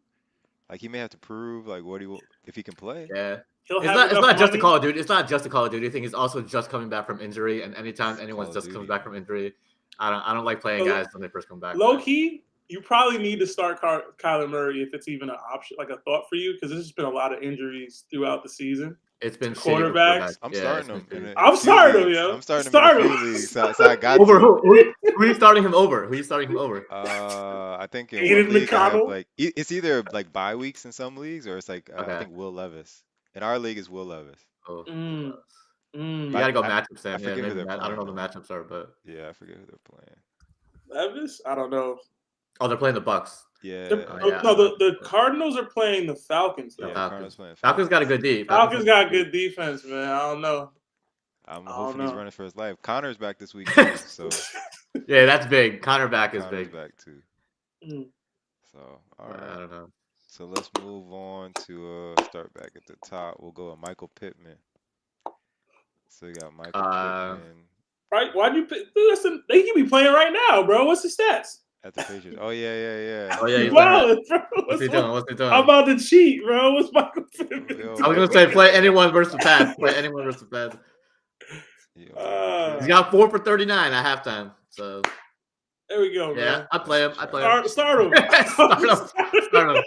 Like he may have to prove like what he will if he can play. Yeah. He'll It's have not enough just a money. Call of Duty. It's not just a Call of Duty thing. He's also just coming back from injury, and anytime anyone's Call of just coming Duty. back from injury, I don't like playing guys when they first come back. Low key, you probably need to start Kyler Murray if it's even an option, like a thought for you, because there's just been a lot of injuries throughout the season. It's been Quarterbacks. I'm Yeah, starting it's been him in shitty. a I'm few starting him, leagues. yo. I'm starting him in Start a him. few leagues. So I got Over to. who are you starting him over? Who are you starting him over? I think in Aiden one league I have McConnell. like it's either like bye weeks in some leagues or it's like I Okay. think Will Levis. In our league is Will Levis. Oh, Mm. you But gotta go I matchups then. I Yeah, forget who maybe they're I don't know playing the though. matchups are, but Yeah, I forget who they're playing. Levis? I don't know. oh, they're playing the Bucks. Yeah, yeah, No, the Cardinals are playing the Falcons, though. The yeah, Cardinals Falcons. playing Falcons got a Falcons. good D. Falcons got good defense, man. I don't know. I'm I don't hoping he's know. running for his life. Connor's back this week too, so Yeah, that's big. Connor back is Connor's big. back too. Mm. So all I right. don't know. So let's move on to start back at the top. We'll go with Michael Pittman. So we got Michael Pittman Right? Why'd you pick? Listen, they can be playing right now, bro. What's the stats? at the Patriots. Oh yeah. Oh yeah, he's Wow, bro. What's he doing? What's he doing? I'm about to cheat, bro. What's Michael Pittman? Yo, I was gonna say play anyone versus Pats. Play anyone versus Pats. Yo, He got 4 for 39 at halftime. So there we go, yeah, man. I play him. I play him. Start him. Start him.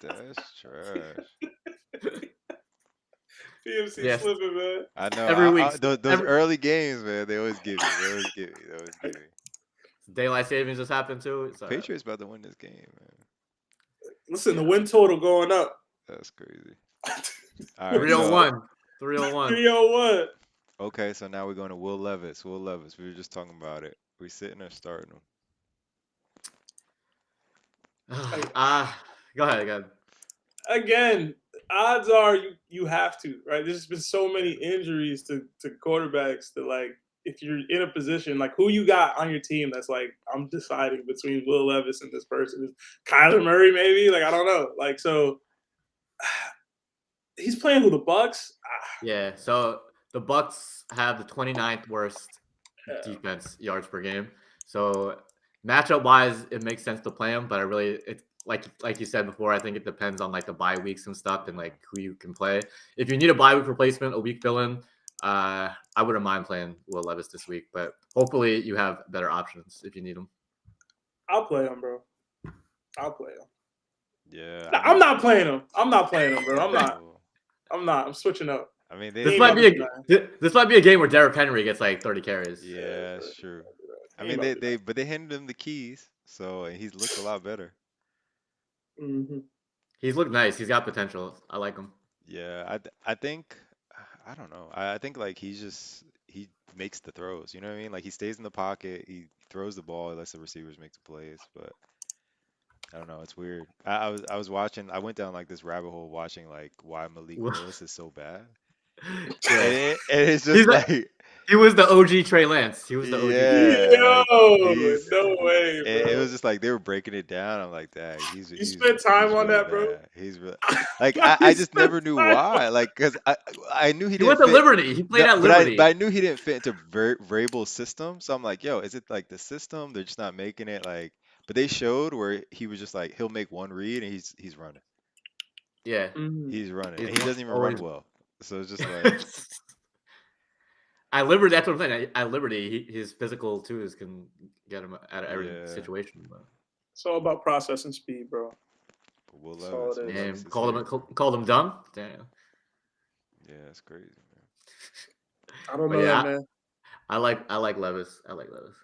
that's trash. PMC Yes. slipping, man. I know. Every week. Those every- early games, man, they always give me. They always give me. They always give me. Daylight savings just happened too. It's all right. Patriots about to win this game, man. Listen, the win total going up. That's crazy. All right, 301. 301. 301. Okay, so now we're going to Will Levis. Will Levis. We were just talking about it. We sitting or starting him? Go ahead. Again, odds are you have to, right? There's been so many injuries to quarterbacks that, like, if you're in a position, like, who you got on your team that's like, I'm deciding between Will Levis and this person. Kyler Murray, maybe? Like, I don't know. Like, so he's playing with the Bucks. Yeah, so the Bucks have the 29th worst defense yards per game. So matchup wise, it makes sense to play him, but it's like you said before, I think it depends on like the bye weeks and stuff and like who you can play. If you need a bye week replacement, a week fill-in, I wouldn't mind playing Will Levis this week, but hopefully you have better options if you need them. I'll play him, bro. I'll play him. Yeah. I'm not playing him. I'm not playing him, bro. I'm not. I'm switching up. I mean, This might be a game where Derrick Henry gets like 30 carries. Yeah, that's true. I mean, they handed him the keys, so he's looked a lot better. Mm-hmm. He's looked nice. He's got potential. I like him. Yeah, I think I don't know. I think like he makes the throws. You know what I mean? Like he stays in the pocket, he throws the ball, he lets the receivers make the plays. But I don't know, it's weird. I was watching. I went down like this rabbit hole watching like why Malik Willis is so bad, Yeah, and it's he's just like like he was the OG Trey Lance. He was the OG Trey Lance. yeah, like Yo, he's. no way, It bro. was just like they were breaking it down. I'm like, dang, he's You he's spent time he's on really that, bro. bad. He's really like Like, I you just spent never knew time on. why. Like, cause I knew he He went didn't to fit. Liberty. He played No, at but I Liberty. knew he didn't fit into Vrabel's system. So I'm like, yo, is it like the system? They're just not making it like. But they showed where he was just like he'll make one read and he's running, Yeah, Mm. he's running, he's and he doesn't even always. run well. So it's just like, At Liberty, that's what I'm saying. At Liberty, his physical twos can get him out of every yeah. situation. But It's all about processing speed, bro. Will That's all Levis, it Will is. damn, Levis is called here. him called him dumb. Damn. Yeah, it's crazy, man. I don't But know yeah, that, man. I like Levis. I like Levis.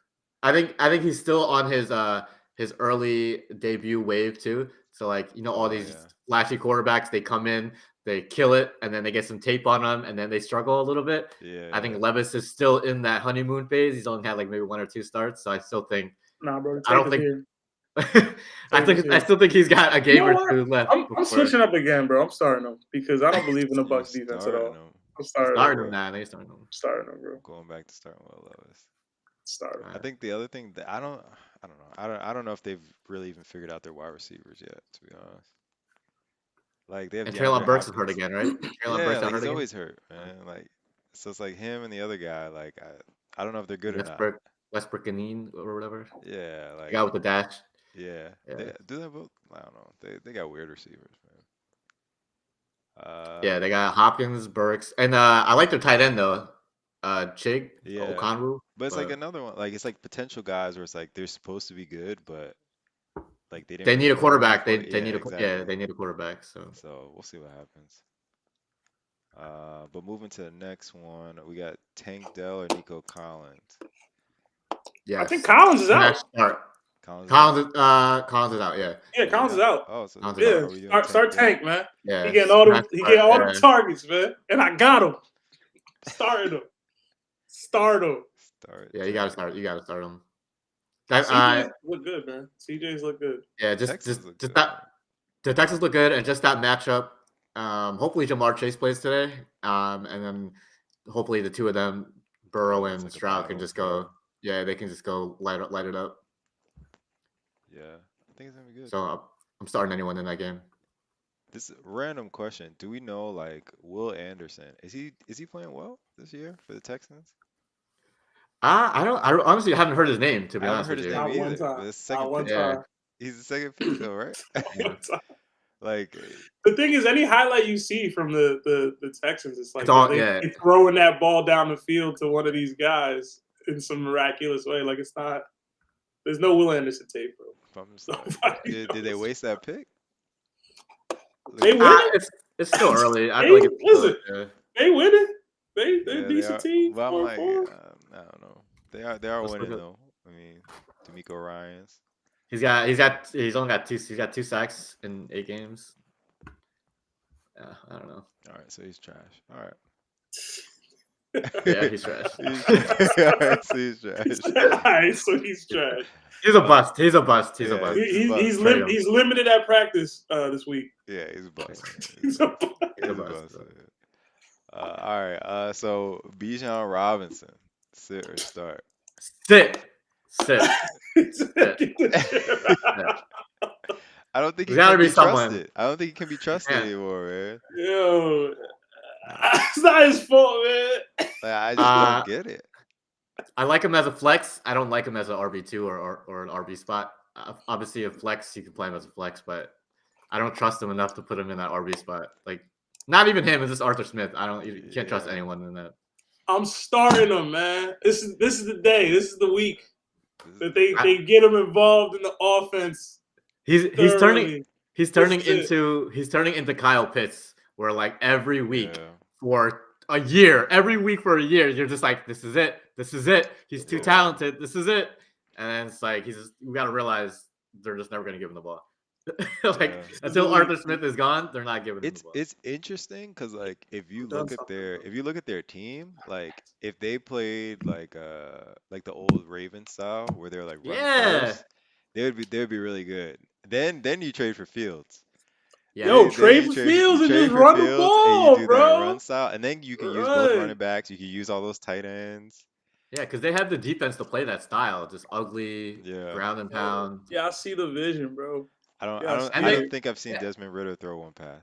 I think he's still on his early debut wave too. So like all Oh these yeah, flashy quarterbacks, they come in, they kill it, and then they get some tape on them, and then they struggle a little bit. yeah, I think yeah. Levis is still in that honeymoon phase. He's only had like maybe one or two starts, so I still think Nah, bro. The I tape don't is think here. I Tape is think I here. still think he's got a You game know or what? two left I'm before switching up again, bro. I'm starting them because I don't believe in the You're Bucks defense at starting all. him. I'm starting them, starting bro. him now. They starting him. Starting them, bro. I'm going back to starting Will Levis. Start All them. I right. think the other thing that I don't know. I don't know if they've really even figured out their wide receivers yet, to be honest. Like they have And DeAndre Traylon Burks is hurt Hopkins. again, right? Traylon Yeah, Burks got like hurt he's again. always hurt, man. Like so it's like him and the other guy, like I don't know if they're good or not. Westbrook and or whatever. Yeah, The guy like with the dash. yeah. Yeah. They do they both I don't know. They got weird receivers, man. Yeah, they got Hopkins, Burks, and I like their tight end though, Chig Yeah. Okonwu. But it's like But another one. Like it's like potential guys where it's like they're supposed to be good, but like they didn't they really need a prove quarterback. before. They Yeah, need exactly. they need a quarterback. So So we'll see what happens. But moving to the next one, we got Tank Dell or Nico Collins. yeah, I think Collins is out. Start. Collins is out? Collins is out. Yeah, Yeah, Collins is out. Oh, so Collins is Yeah, out. are we doing start Dell? Tank, man. Yeah, He getting all them. smash He start, getting all them yeah. targets, man. And I got him. Starting him. Start him. Start Yeah, you gotta Tank. start. You gotta start him. That CJ's look good, man. CJ's look good. yeah, Texans look just good, that the Texans look good, and just that matchup. Hopefully Jamar Chase plays today. And then hopefully the two of them, Burrow it's and like a Stroud, can battle. just go. Yeah, they can just go light it up. Yeah, I think it's gonna be good. So I'm starting anyone in that game. This random question: do we know like Will Anderson? Is he playing well this year for the Texans? I don't. I honestly haven't heard his name, to I be haven't honest heard with his you. name Not one either. But time. it's Not second one pick. Yeah, time. He's the second pick though, right? Not yeah. one time. Like, The thing is, any highlight you see from the Texans, it's like It's all they yeah. throwing that ball down the field to one of these guys in some miraculous way. Like it's not. There's no Will Anderson tape, bro. I'm just like, Nobody did they knows. waste that pick? They Like, win it. It's still early. I They, feel like it's still, listen, yeah. they win it. They're yeah, a they decent are. team. But I'm 4-4. like, I don't know. They are Let's look winning at- though. I mean, D'Amico Ryans. He's only got two sacks in 8 games. I don't know. All right, so he's trash. All right. Yeah, he's trash. All right, so he's trash. Alright, so he's trash. He's a bust. He's a bust. He's a Yeah, bust. he's a bust. Trade him. He's limited at practice this week. Yeah, he's a bust. He's a bust. He's a He's a bust. bust. All right. So Bijan Robinson, sit or start? Sit. Get the shit out. I don't think he There's gotta can be be someone. trusted. I don't think he can be trusted Yeah. anymore, man. Yo, it's not his fault, man. Like, I just don't get it. I like him as a flex. I don't like him as an RB2 or an RB spot. Obviously, a flex, you can play him as a flex, but I don't trust him enough to put him in that RB spot. Like, not even him. It's just Arthur Smith. You can't trust Yeah. anyone in that. I'm starting him, man. This is the day. This is the week This is that the- they get him involved in the offense. He's turning This is turning into Kyle Pitts, where like every week Yeah. for a year, every week for a year, you're just like, this is it. He's too Yeah. talented. This is it. And then it's like we got to realize they're just never going to give him the ball. Like Yeah. until Arthur Smith is gone, they're not giving him the ball. It's interesting because like I've done something, bro. if you look at their team, like if they played like the old Ravens style where they're like run Yeah. first, they would be really good. Then you trade for Fields. Yeah. Yo, Then trade for you Fields and trade just for run the Fields and you ball, do that run bro. style, and then you can use both Run. running backs. You can use all those tight ends. Yeah, because they have the defense to play that style, just ugly, Yeah. ground and pound. Yeah, I see the vision, bro. Yeah, I see And I they don't it. think I've seen yeah. Desmond Ritter throw one pass.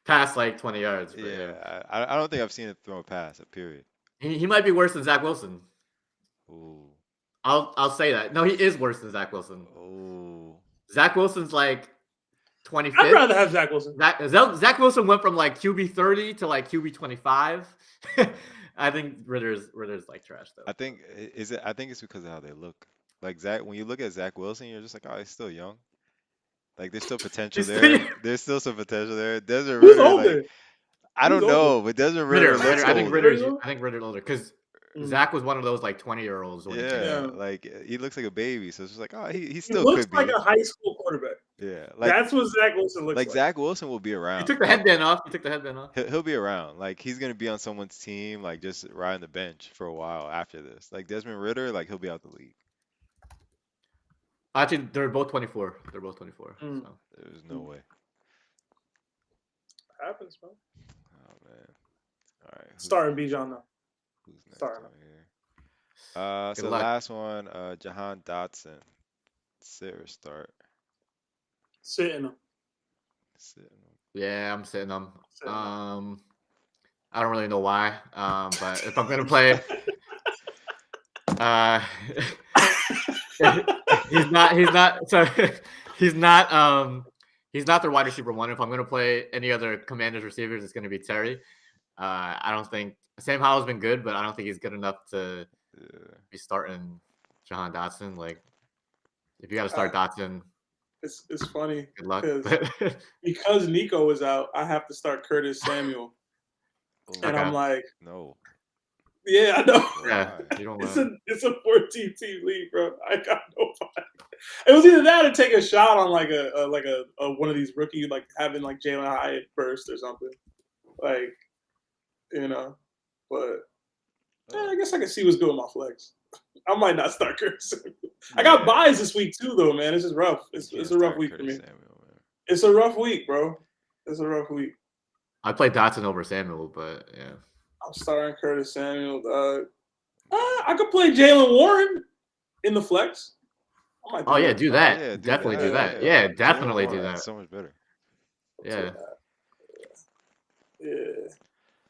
Pass like 20 yards, but yeah. Yeah, I don't think I've seen it throw a pass. A period. He might be worse than Zach Wilson. Ooh. I'll say that. No, he is worse than Zach Wilson. Ooh. Zach Wilson's like 25th. I'd rather have Zach Wilson. Zach Wilson went from like QB 30 to like QB 25. I think Ritter's like trash though. I think I think it's because of how they look. Like when you look at Zach Wilson, you're just like, oh, he's still young. Like there's still potential He's there. still- There's still some potential there. Desmond Who's Ritter, older? like I Who's don't know, but Desmond Ritter looks I think older. Ritter's older because Mm. Zach was one of those like 20-year-olds when he came Yeah, out. like he looks like a baby, so it's just like, oh, he He still looks could like be. a high school quarterback. Yeah, like That's what Zach Wilson looks like. Zach Wilson will be He around. took the Like headband off. he'll be around. Like he's gonna be on someone's team, like just riding the bench for a while after this. Like Desmond Ritter, like he'll be out the league. Actually, they're both 24. Mm. So. There's no way. Happens, bro. Oh man. All right. Starting Bijan now. Who's next Starting. on here? Good So luck. last one, Jahan Dotson. Sit or start? Sitting him. Sit. Yeah, I'm sitting them. Sitting him. I don't really know why. But if I'm gonna play, he's not. So he's not their wide receiver one. If I'm gonna play any other Commanders receivers, it's gonna be Terry. I don't think Sam Howell's been good, but I don't think he's good enough to be starting Jahan Dotson. Like, if you got to start Dotson, it's funny. good luck. Because Nico was out, I have to start Curtis Samuel. And I'm like, no. Yeah, I know. Yeah, you don't it's a 14-team league, bro. I got nobody. It was either that or take a shot on like a one of these rookie, like having like Jalen Hyatt burst or something. Like, you know. But I guess I can see what's doing my flex. I might not start Curtis Samuel. I got buys this week too, though, man. It's just rough. It's a rough week for me. It's a rough week, bro. It's a rough week. I played Dotson over Samuel, but yeah. I'm starting Curtis Samuel, dog. I could play Jalen Warren in the flex. Oh yeah, do that. Yeah, definitely do that. Yeah, definitely do that. So much better. Yeah.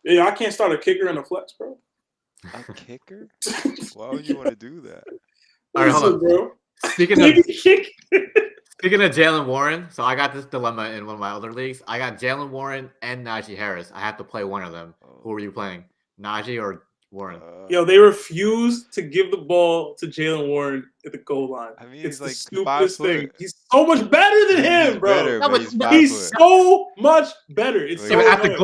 Yeah, I can't start a kicker in the flex, bro. A kicker? Why would you want to do that? All right, hold on, bro. Speaking of Jalen Warren, so I got this dilemma in one of my other leagues. I got Jalen Warren and Najee Harris. I have to play one of them. Who are you playing, Najee or Warren? Yo, they refuse to give the ball to Jalen Warren at the goal line. I mean, it's he's like the stupidest 5 foot. thing. He's so much better than him, bro. Better, No, but but he's so much better. It's Wait, so at the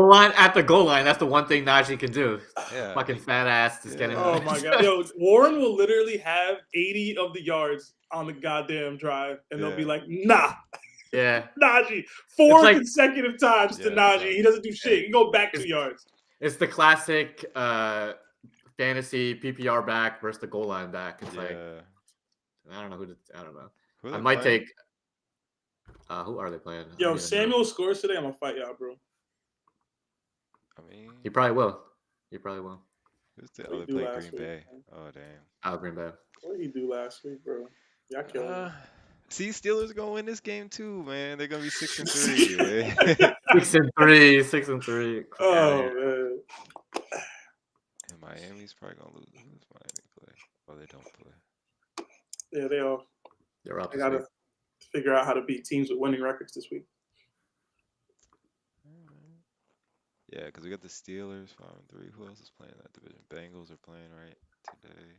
goal line, that's the one thing Najee can do. Yeah. Fucking fat ass, just getting. Oh my god, yo, Warren will literally have 80 of the yards on the goddamn drive, and they'll be like, nah. Yeah. Najee. 4 consecutive times to Najee. Exactly. He doesn't do shit. He go back 2 yards. It's the classic fantasy PPR back versus the goal line back. It's like I don't know I don't know. I might take who are they playing? Yo, Samuel scores today, I'm gonna fight y'all, bro. I mean, he probably will. Who's the other play? Green Bay. Man. Oh damn. Oh, Green Bay. What did he do last week, bro? Y'all killed him. See, Steelers gonna win this game too, man. They're gonna be 6-3. 6-3. Oh man. And Miami's probably gonna lose. Who's Miami play? Oh, they don't play. Yeah, they all. They're up. I gotta figure out how to beat teams with winning records this week. Yeah, because we got the Steelers 5-3. Who else is playing that division? Bengals are playing right today.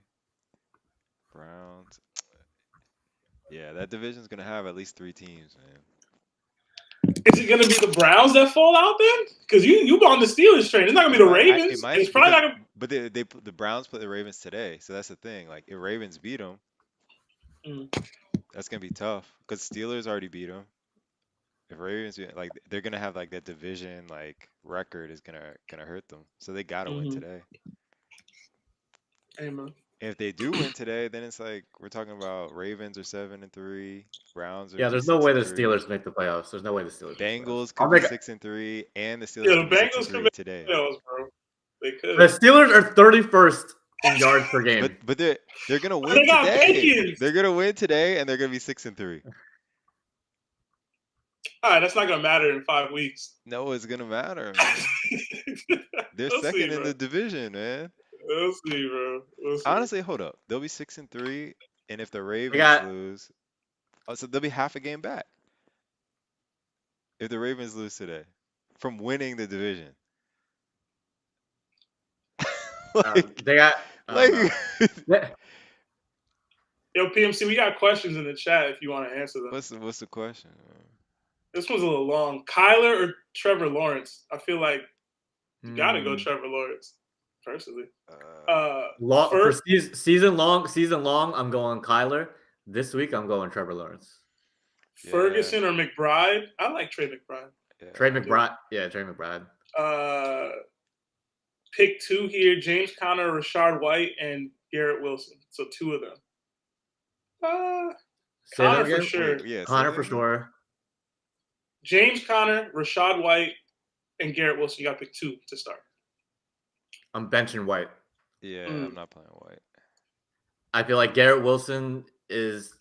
Browns. Yeah, that division's gonna have at least 3 teams, man. Is it gonna be the Browns that fall out then? Because you on the Steelers train. It's not gonna be the Ravens. It's probably not gonna. But the Browns play the Ravens today, so that's the thing. Like if Ravens beat them, That's gonna be tough because Steelers already beat them. If Ravens like they're gonna have like that division like record is gonna hurt them. So they gotta win Mm-hmm. today. Hey man. If they do win today, then it's like we're talking about Ravens are 7-3, Browns are Yeah, be there's no six way and the three, Steelers make the playoffs. There's no way the Steelers make the playoffs. Bengals I'll could be make it. 6-3, and the Yeah, Steelers the could be six Bengals and could three make today. the playoffs, bro. They The could. Steelers are 31st in yards per But game. but they're gonna But win they got today. Pickens. They're gonna win today, and they're gonna be 6-3. All right, that's not gonna matter in 5 weeks. No, it's gonna matter, man. They're We'll see, second in bro. the division, man. We'll see, bro. We'll see. Honestly, hold up. They'll be 6-3, and if the They Ravens got lose, oh, so they'll be half a game back if the Ravens lose today from winning the division. Like, they got I don't like, know. They- Yo, PMC, we got questions in the chat if you want to answer them. what's the question? This one's a little long. Kyler or Trevor Lawrence? I feel like you gotta go Hmm. Trevor Lawrence, personally. Long for First, season long. I'm going Kyler. This week I'm going Trevor Lawrence. Ferguson or McBride? I like Trey McBride. Trey McBride. Yeah, Trey McBride. Pick two here: James Conner, Rashard White, and Garrett Wilson. So two of them. Say that Conner for again? sure. Wait, yeah, say Connor that for again? sure. James Conner, Rashad White, and Garrett Wilson. You got to pick two to start. I'm benching White. Yeah, I'm not playing White. I feel like Garrett Wilson is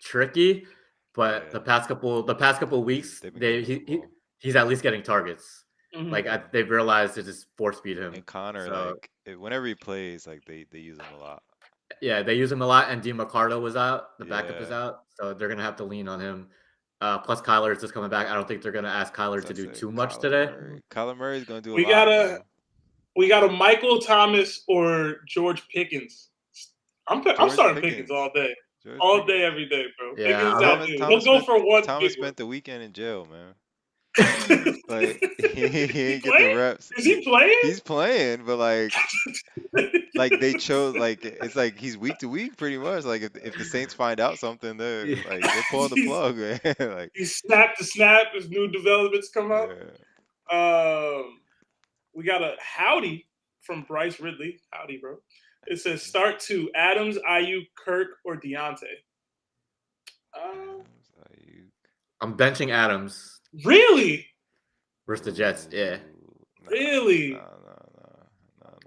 tricky, but Yeah. the past couple weeks They've been getting the ball. he's at least getting targets. Mhm. Like they've realized to just force feed him. And Connor, So, like, whenever he plays, like they use him a lot. yeah, they use him a lot, and DeMarcado was out. The backup is Yeah. out, so they're gonna have to lean on him. Plus, Kyler is just coming back. I don't think they're gonna ask Kyler So to I do say too much Kyler today. Murray. Kyler Murray's gonna do a We lot, gotta bro. we got a Michael Thomas or George Pickens. I'm George starting Pickens. Pickens all day. George All Pickens. day, every day, bro. Yeah, Pickens I that love- dude. He'll go for one. Thomas big one. spent the weekend in jail, man. Like he ain't get the playing? reps. Is he playing? He's playing, but like they chose like it's like he's week to week pretty much. Like if the Saints find out something, they're like they're pulling the plug, man. Like He's snap to snap as new developments come up. yeah. We got a howdy from Bryce Ridley. Howdy, bro. It says start two: Adams, Ayuk, Kirk, or Deontay. Adams, Ayuk. I'm benching Adams Really? versus the Jets. Yeah. Nah, Really? Nah.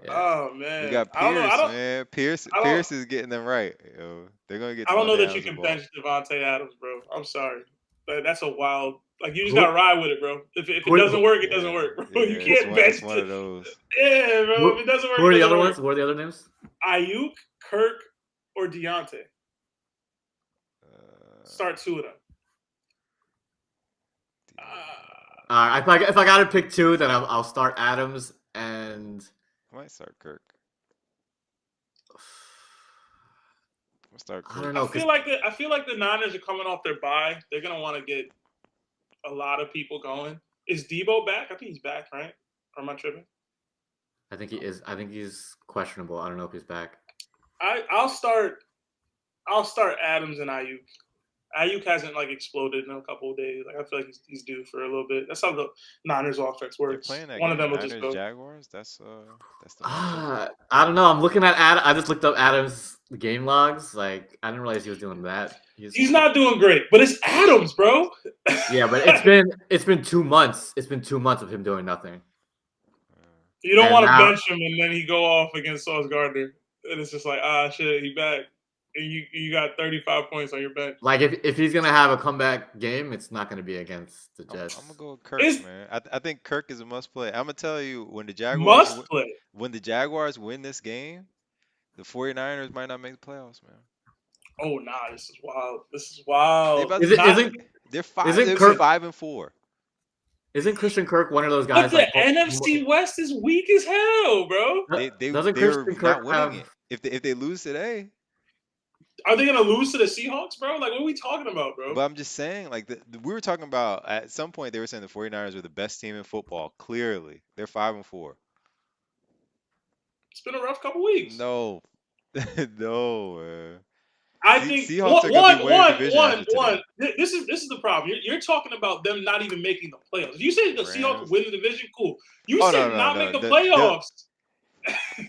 Yeah. Oh man, We got I don't know. Pierce, man. Pierce I don't- Pierce is getting them right. Yo. They're gonna get. I don't know Devontae that you Adams the can ball. bench Devontae Adams, bro. I'm sorry, but that's a wild. Like you just Who- gotta ride with it, bro. If it who- doesn't work, it Yeah, doesn't work, bro. yeah, You it's can't bench. one of those. Yeah, bro. Who- If it doesn't work, Who are it the doesn't other work. ones? What are the other names? Ayuk, Kirk, or Deontay. Start two of them. If I gotta pick two, then I'll start Adams and I might start Kirk. I'm gonna start I Kirk. don't know. I feel like the Niners are coming off their bye. They're gonna want to get a lot of people going. Is Debo back? I think he's back, right? Or am I tripping? I think he is. I think he's questionable. I don't know if he's back. I'll start Adams and Ayuk. Ayuk hasn't like exploded in a couple of days. Like I feel like he's due for a little bit. That's how the Niners offense They're works. playing that One game. of them will Niners just go. Jaguars. That's the matchup. I don't know. I'm looking at I just looked up Adams' game logs. Like I didn't realize he was doing that. He's not doing great, but it's Adams, bro. Yeah, but it's been 2 months. It's been 2 months of him doing nothing. You don't And want to now- bench him and then he go off against Sauce Gardner, and it's just like shit, he back, and you got 35 points on your bench. Like if he's gonna have a comeback game, it's not gonna be against the Jets. I'm gonna go with Kirk, man. I think Kirk is a must play. I'm gonna tell you when the Jaguars win this game, the 49ers might not make the playoffs, man. Oh nah, this is wild. This is wild. They about Is to it- not- isn't- they're five. isn't They're Kirk- 5-4. Isn't Christian Kirk one of those But guys? the NFC West is weak as hell, bro. Doesn't They're Christian not Kirk winning have? it. If they lose today, Are they gonna lose to the Seahawks, bro? Like, what are we talking about, bro? but I'm just saying, like we were talking about at some point they were saying the 49ers were the best team in football. Clearly, they're 5-4. It's been a rough couple weeks. No, no, man. I think Seahawks are gonna be winning division after today. This is the problem. You're talking about them not even making the playoffs. If you say the Seahawks Rams. win the division, cool. You Oh said no, not make the The playoffs.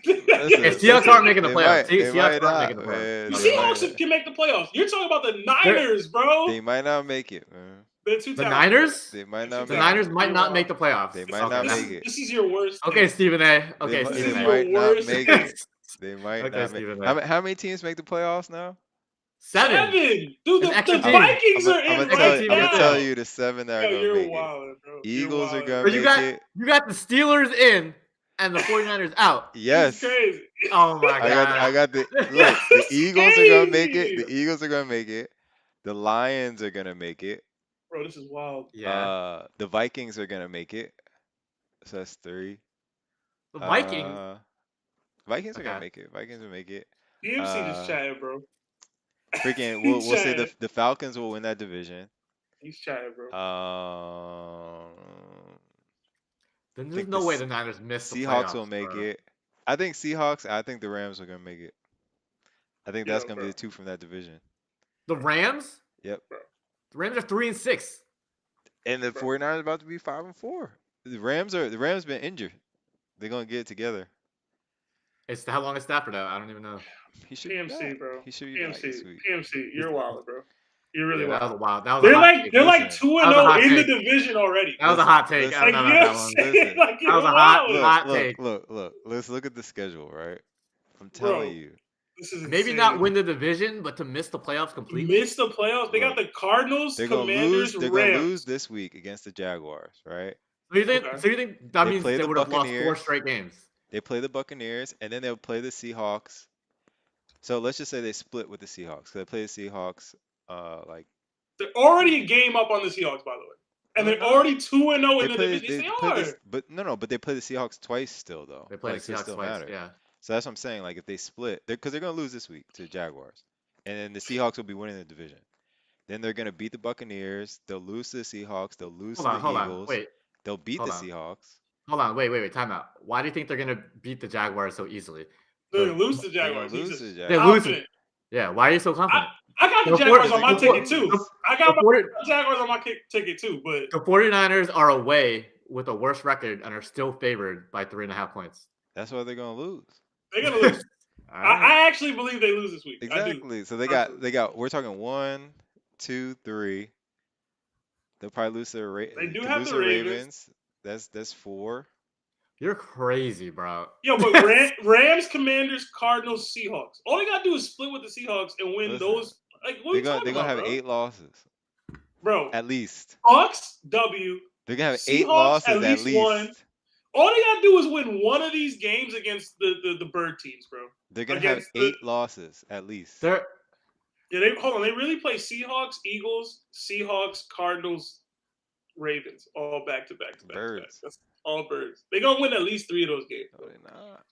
listen, Seahawks aren't making the they playoffs. They Seahawks might aren't not, making the playoffs. man. The They might Seahawks not. can make the playoffs. You're talking about the Niners, bro. They might not make it, man. They're too The talented. Niners? They might They're not too The make Niners it. might not make the playoffs. They might Okay. not make it. This is your worst. Okay, take. Stephen A. Okay, They Stephen This A. is might your not worst make take. it. They might Okay, not make. Stephen A. How many teams make the playoffs now? 7. Dude, the extra team. Vikings are I'm in gonna right now. tell you the 7 that are Yo, gonna you're make wild, bro. it. Eagles are wildin'. gonna But you make got it. you got the Steelers in and the 49ers out. Yes. This is crazy. Oh my god. I got the look. The That's Eagles are gonna make crazy. it. The Eagles are gonna make it. The Lions are gonna make it. Bro, this is wild. Yeah. The Vikings are gonna make it. So that's 3. The Vikings. Vikings are Okay. gonna make it. Vikings will make it. DMC just chatting, bro. Freaking, He's we'll say chatting. the Falcons will win that division. He's chatting, bro. Then there's think no the way the Niners miss the Seahawks playoffs, will make bro. it. I think Seahawks. I think the Rams are gonna make it. I think that's gonna be bro. the 2 from that division. The Rams? Yep. The Rams are 3-6. And the Bro. 49ers about to be 5-4. The Rams been injured. They're gonna get it together. It's how long is Stafford out? I don't even know. He should be PMC, back. bro. He should be back this PMC. week. PMC. You're wild, bro. You're really Yeah, that was wild. a wild. That was They're a hot like take. they're like Listen. 2-0 That was a hot in the take. division already. That was a hot take. I Like, don't you know know that what I'm one. saying? Listen. Like, That was you're a hot- wild. hot take. Look. Let's look at the schedule, right? I'm Bro, telling you. This is Maybe insane. not win the division, but to miss the playoffs completely. Miss the playoffs. They got the Cardinals, They're gonna Commanders, lose. They're gonna Rams. lose this week against the Jaguars, right? So you think? Okay. So you think that They means play they the would have lost 4 Buccaneers. straight games? They play the Buccaneers, and then they'll play the Seahawks. So let's just say they split with the Seahawks. They play the Seahawks, like They're already a game up on the Seahawks, by the way. And No, they're they're not. already 2-0 they in the play. division. They Yes, play they this, are. but no. But they play the Seahawks twice still, though. They play Like, so the it Seahawks still twice. matters. Yeah. So that's what I'm saying. Like if they split, because they're gonna lose this week to the Jaguars, and then the Seahawks will be winning the division. Then they're gonna beat the Buccaneers. They'll lose to the Seahawks. They'll lose to the Hold on. Eagles. Wait. They'll beat Hold the on. Seahawks. Hold on. Wait. Time out. Why do you think they're gonna beat the Jaguars so easily? They're going to lose to the They're gonna Jaguars. lose He's to the just They're Jaguars. losing. Yeah. Why are you so confident? I got the The Jaguars Fort- on my the ticket, Fort- too. I got The my 40 Jaguars on my ticket, too. But the 49ers are away with a worse record and are still favored by 3.5 points. That's why they're gonna lose. they're going to lose. All right. I actually believe they lose this week. I do. Exactly. So they got. We're talking 1, 2, 3. They'll probably lose to the They do to have lose the to Ravens. That's 4. You're crazy, bro. Yo, but Rams, Commanders, Cardinals, Seahawks. All they got to do is split with the Seahawks and win Listen, those. Like, what are you talking They're gonna about, have bro? 8 losses Bro, at least. Hawks, W. They're gonna have 8 Seahawks, losses at at least least. one. All they got to do is win one of these games against the bird teams, bro. They're gonna have Against the- 8 losses at least. They're Yeah, hold on. They really play Seahawks, Eagles, Seahawks, Cardinals, Ravens, all back to back to back. Birds. That's all birds. They're gonna win at least 3 of those games. No, they're not.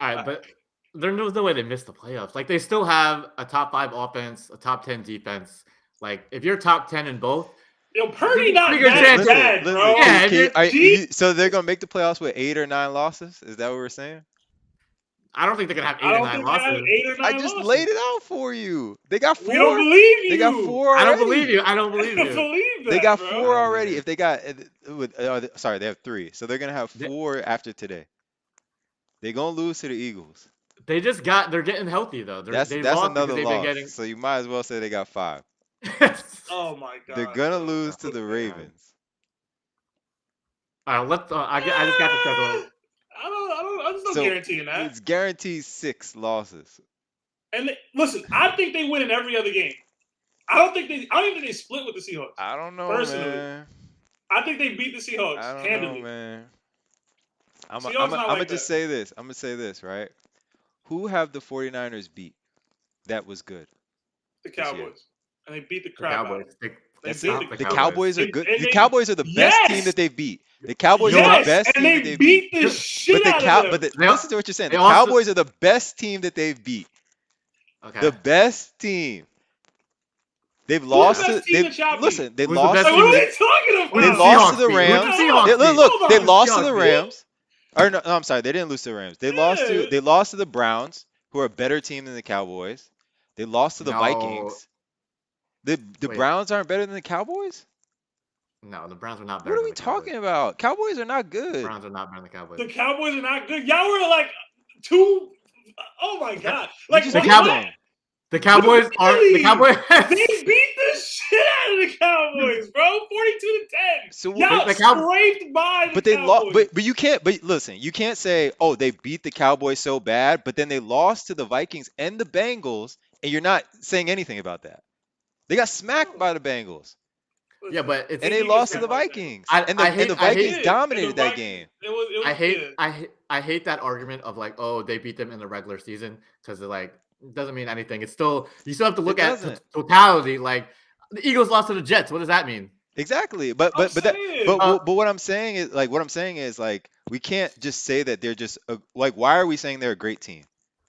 all right, but there's no way they missed the playoffs. Like they still have a top 5 offense, a top 10 defense. Like if you're top 10 in both, Yo, Purdy not Pretty good that chance. bad, Listen, bro. Yeah, so they're gonna make the playoffs with 8 or 9 losses? Is that what we're saying? I don't think they're gonna have 8 I or don't 9 think they have losses. 8 or 9 I just losses. laid it out for you. They got 4. We don't believe you. They got 4 I already. don't believe you. I don't I believe don't you. believe that, They got bro. 4 already. man. If they got, sorry, they have 3. So they're gonna have 4 after today. They're gonna lose to the Eagles. They're getting healthy though. That's they lost another because they've loss. been getting. So you might as well say they got 5. Oh my god. They're gonna lose to the God. Ravens. All right, let's. I just got the schedule. I just don't So, guarantee that. It's guaranteed 6 losses. And listen, I think they win in every other game. I don't even think they split with the Seahawks. I don't know, Personally, man. I think they beat the Seahawks I don't handily. know, man. I'm Seahawks not gonna like just that. say this. I'm gonna say this, right? Who have the 49ers beat? That was good. The this year. Cowboys. And they beat the The crap out of Cowboys. them. They That's beat it. the The Cowboys. Cowboys are And- good. and The they- Cowboys are the best team Yes! that they've beat. The Cowboys are Yes, the best and team they that they've beat beat. the shit But out of them. listen to what you're saying. they The also- Cowboys are the best team that they've beat. Okay. The best team. They've the lost best to. team that y'all beat? Listen, they Who's the lost. best Like, team what are that- we talking about? They Who's lost to Seahawks the beat? Rams. Who's the Seahawks They, beat? look, Hold they on. lost to Seahawks the beat? Rams. Or no, I'm sorry, they didn't lose to the Rams. They lost Yeah. to the Browns, who are a better team than the Cowboys. They lost to the No, Vikings. The wait, Browns aren't better than the Cowboys? no, the Browns are not What better are than we the Cowboys. talking about? Cowboys are not good. Browns are not better than the Cowboys. The Cowboys are not good. Y'all were like two. Oh my god! We Like just what? beat Cowboy- them. The Cowboys are the Really? Cowboys. They beat the shit out of the Cowboys, bro. 42-10. So Y'all The Cow- scraped by the but they lost. Cowboys. But you can't. But listen, you can't say, oh, they beat the Cowboys so bad, but then they lost to the Vikings and the Bengals, and you're not saying anything about that. They got smacked by the Bengals, Yeah, but it's and They they did get lost to smacked the by the Bengals. Vikings, I and the hate Vikings Yeah, dominated and the that Vikings- game. It was, I hate yeah. I hate that argument of like, oh, they beat them in the regular season because they're like it doesn't mean anything. It's still you still have to look It at doesn't. totality. Like the Eagles lost to the Jets. What does that mean? Exactly. But I'm but that saying. but what I'm saying is like we can't just say that they're just like why are we saying they're a great team?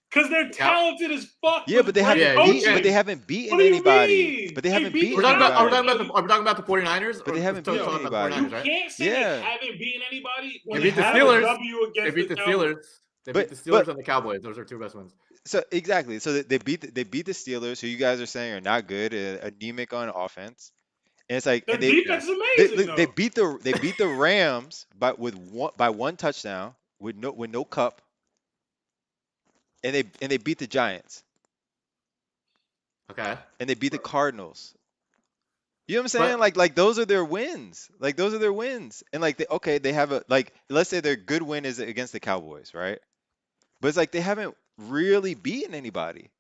Because they're talented as fuck. Yeah, with but they great haven't Yeah, beaten. But they haven't beaten What do you anybody. mean? But they They haven't beat the beaten Are we anybody. talking about the 49ers? But they haven't beaten talking about the anybody. You 49ers, right? can't say Yeah. they haven't beaten anybody when They they beat the have Steelers. a W They against beat the Cowboys. Steelers. They beat the Steelers But and the Cowboys. Those are two best wins. so exactly. So they beat the Steelers, who you guys are saying are not good, anemic on offense. And it's like Their and defense is amazing, though. they beat the Rams by one touchdown with no cup, and they beat the Giants, Okay. and they beat the Cardinals. You know what I'm saying? But Like those are their wins. Like those are their wins. And like they have a like let's say their good win is against the Cowboys, right? But it's like they haven't really beaten anybody.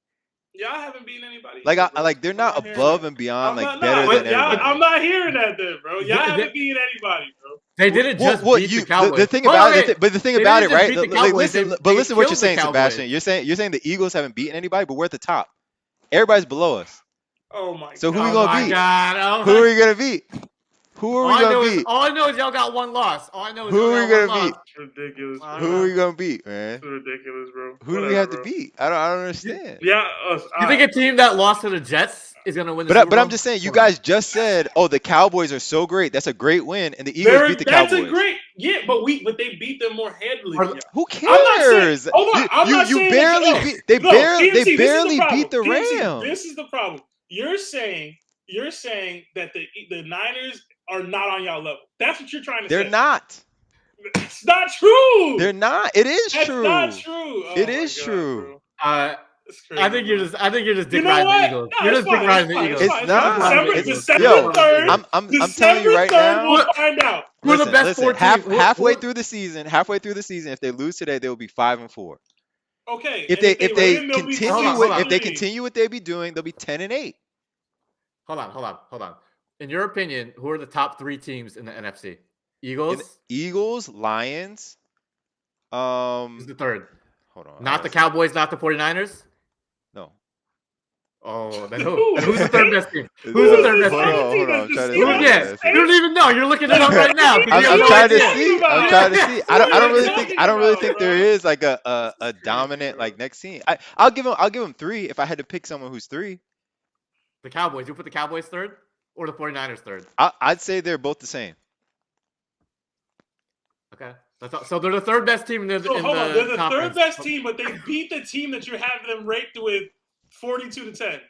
Y'all haven't beaten anybody. Like either, I bro. like they're I'm not hearing above that. and beyond I'm like not, better nah, than but y'all, everybody. I'm not hearing that, then, bro. Y'all They- haven't beaten anybody, bro. they didn't just Well, beat you the Cowboys. the thing Hold about on, it, but the thing they about it, didn't just right? beat the Like Cowboys, listen, they- but they listen what you're killed the saying, Sebastian. Cowboys. You're saying the Eagles haven't beaten anybody, but we're at the top. Everybody's below us. Oh my So god. who we Oh gonna my beat? god! Oh Who my- are we gonna beat? Who are all we I know gonna is beat? all I know is y'all got one loss. All I know is Who y'all are we got one gonna beat? loss. It's ridiculous, I bro. don't Who know. are we gonna beat, man? It's ridiculous, bro. Who do we Whatever, have to bro. beat? I don't understand. Yeah, You think a team that lost to the Jets is gonna win the But Super Bowl? I'm just saying, you guys just said, oh, the Cowboys are so great. That's a great win, and the Eagles beat the That's Cowboys. a great, yeah, but they beat them more handily. Are- than y'all. Who I'm not saying- cares? hold on, I'm not You saying barely that- beat. They No, barely PMC, beat the PMC, Rams. this is the problem. You're saying that the Niners are not on y'all level. That's what you're trying to say. They're not. It's not true. They're not. It is That's true. not true. Oh It my is God, true. bro. Uh, It's crazy, I think you're bro. just dick You know riding the what? Eagles. No, You're it's just dick fine, riding the it's fine, Eagles. It's fine. not. December Yo, 3rd. I'm telling you December right 3rd, now. we'll find out. Who are the Listen, best listen. four teams? Halfway through the season, if they lose today, they will be 5-4. Okay. If and they win, they'll be continue hold on. if they 6-3. continue what they be doing, they'll be 10-8. Hold on. In your opinion, who are the top three teams in the NFC? Eagles. Eagles, Lions. Who's the third? Hold on. Not the Cowboys, not the 49ers? No. Oh, then who? Then who's the third best team? Who's Who's the third best Hold team? on, hold on. I'm trying to Who- see. Yeah, you don't even know. You're looking it up right now. I'm- because you I'm have no trying to idea. see. I'm about? trying to see. I What are don't you really talking think. I don't really about, think bro? there is like a dominant bro. like next team. I'll give him 3 if I had to pick someone who's 3. The Cowboys. You put the Cowboys third or the 49ers third? I'd say they're both the same. Okay. That's all. So they're the third best team in the So hold on, they're the conference. third best team, but they beat the team that you have them ranked with 42-10.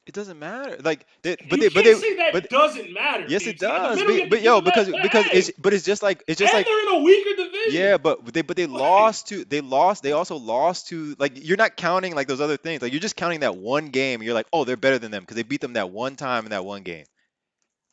It doesn't matter. Like, You can't say that doesn't matter. yes, it PMC. In the does. middle, you have But to yo, give them because that. it's just like And they're in a weaker division. yeah, but they lost to they also lost to like you're not counting like those other things. Like you're just counting that one game. And you're like, oh, they're better than them because they beat them that one time in that one game.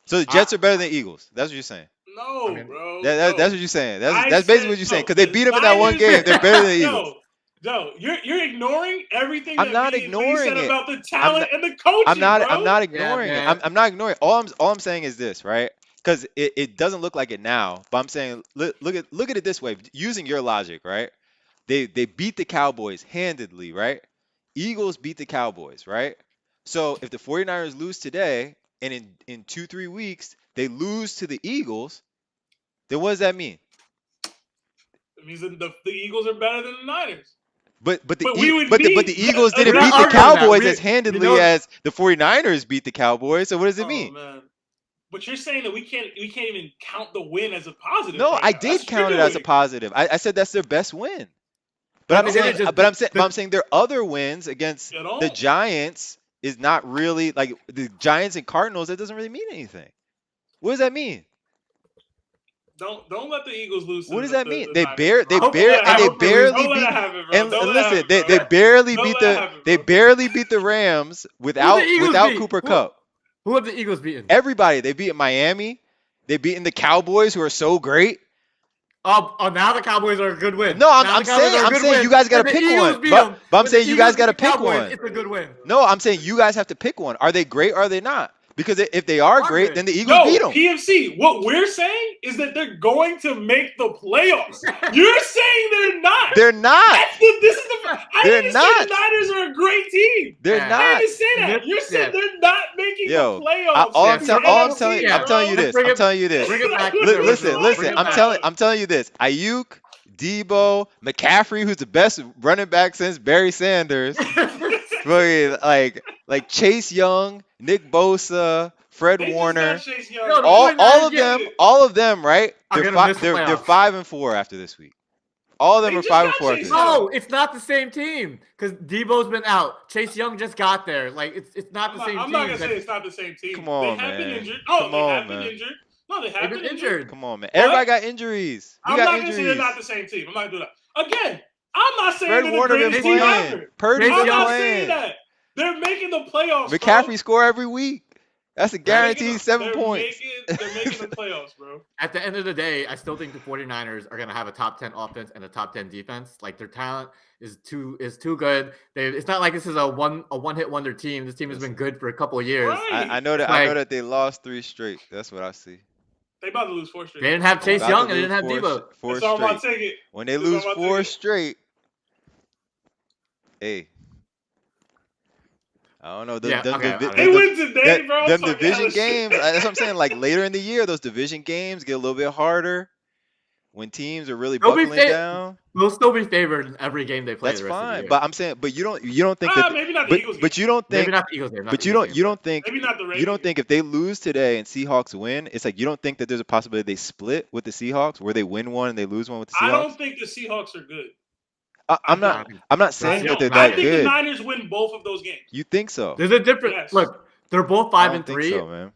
So the Jets are better than the Eagles. That's what you're saying. No, I mean, bro. That's no. what you're saying. I That's basically said what you're saying no. because they The beat them in that one Niners- game. They're better than the Eagles. No, you're ignoring everything. I'm that not me and Lee ignoring said it. about the talent and the coaching. I'm not bro. ignoring it. man. I'm not ignoring it. All I'm saying is this, right? Because it doesn't look like it now, but I'm saying look at it this way, using your logic, right? They beat the Cowboys handedly, right? Eagles beat the Cowboys, right? So if the 49ers lose today and in 2-3 weeks they lose to the Eagles, then what does that mean? It means that the Eagles are better than the Niners. But But we would beat- the Eagles didn't We're beat not the arguing that. Cowboys We- as handedly you know- as the 49ers beat the Cowboys. So what does it Oh, mean? man. But you're saying that we can't even count the win as a positive. No, right I now. did That's count it as a doing. positive. I said that's their best win. But I I'm mean, they saying, didn't just but I'm saying, but I'm saying their other wins against At the all. Giants is not really like the Giants and Cardinals. That doesn't really mean anything. What does that mean? Don't let the Eagles lose to What does that mean? the They Niners, bear, bro. they I hope Don't they, bear, let it I and they happen. hope they lose. barely Don't let beat. it happen, bro. Don't And let it listen, happen, they bro. barely Don't beat let it the happen, they bro. barely beat the Rams Who have the Eagles without beat? Cooper Cup. Who have the Eagles beaten? Everybody, they beat Miami. They beaten the Cowboys, who are so great. Now the Cowboys are a good win. No, Now the Cowboys are a I'm good saying win. you guys got When to the pick Eagles one. beat them, But I'm when the saying you guys Eagles got beat to the pick Cowboys, one. it's a good win. No, I'm saying you guys have to pick one. Are they great or are they not? Because if they are Are great, they? then the Eagles No, beat them. PFC. What we're saying is that they're going to make the playoffs. You're saying they're not. They're not. This is the. I They're didn't say not. the Niners are a great team. They're Yeah. I not. didn't say that. Let's- You're saying yeah. they're not making Yo, the playoffs. all Yeah, I'm, in tell, the all I'm NFC, telling yeah. I'm telling you bro. this. Let's I'm telling you this. Bring it back to the Listen, original. listen. Bring it I'm back. telling you this. Ayuk, Debo, McCaffrey, who's the best running back since Barry Sanders. Fucking like Chase Young, Nick Bosa, Fred They just got Warner. Chase Young. Yo, the man. 49ers, yeah, All of them, right? are gonna miss the They're playoffs. 5-4 after this week. All of them They are just 5 got and 4 after Chase this Young. week. No, it's not the same team because Debo's been out. Chase Young just got there. Like it's not the same I'm team. not gonna say it's not the same team. Come on, they have been man. injured. Oh, Come they on, have been man. injured. No, they They've have been been injured. injured. Come on, man. But Everybody got injuries. We I'm got not gonna say they're injuries. not the same team. I'm not gonna do that. Again, I'm not saying Fred they're the Warner been greatest team playing. ever. Purdy's Chase I'm been Young- not saying playing. that. They're making the playoffs, McCaffrey bro. score every week. That's a guaranteed 7 points. They're making the playoffs, bro. At the end of the day, I still think the 49ers are gonna have a top 10 offense and a top 10 defense. Like their talent is too good. It's not like this is a one hit wonder team. This team has been good for a couple of years. Right. I know that they lost 3 straight. That's what I see. They about to lose 4 straight. They didn't have Chase About Young to and they didn't have lose Debo. four That's all I'm straight. about to take it. When they That's all lose I'm about to 4 take it. straight, hey, I don't know. Yeah, okay. They win today, bro. I'm Them talking division hella shit. games. That's what I'm saying. Like later in the year, those division games get a little bit harder when teams are really They'll be buckling down. They'll still be favored in every game they play That's the rest of the fine. year. But I'm saying, but you don't think that. Maybe not the Eagles game. But you don't think. Maybe not the Eagles game. But you don't think. Maybe not the Ravens. You don't think if they lose today and Seahawks win, it's like you don't think that there's a possibility they split with the Seahawks, where they win one and they lose one with the Seahawks. I don't think the Seahawks are good. I'm not saying that they're I that think good. the Niners win both of those games. You think so? There's a difference. Yes. Look, they're both I 5 don't and think 3. so, man.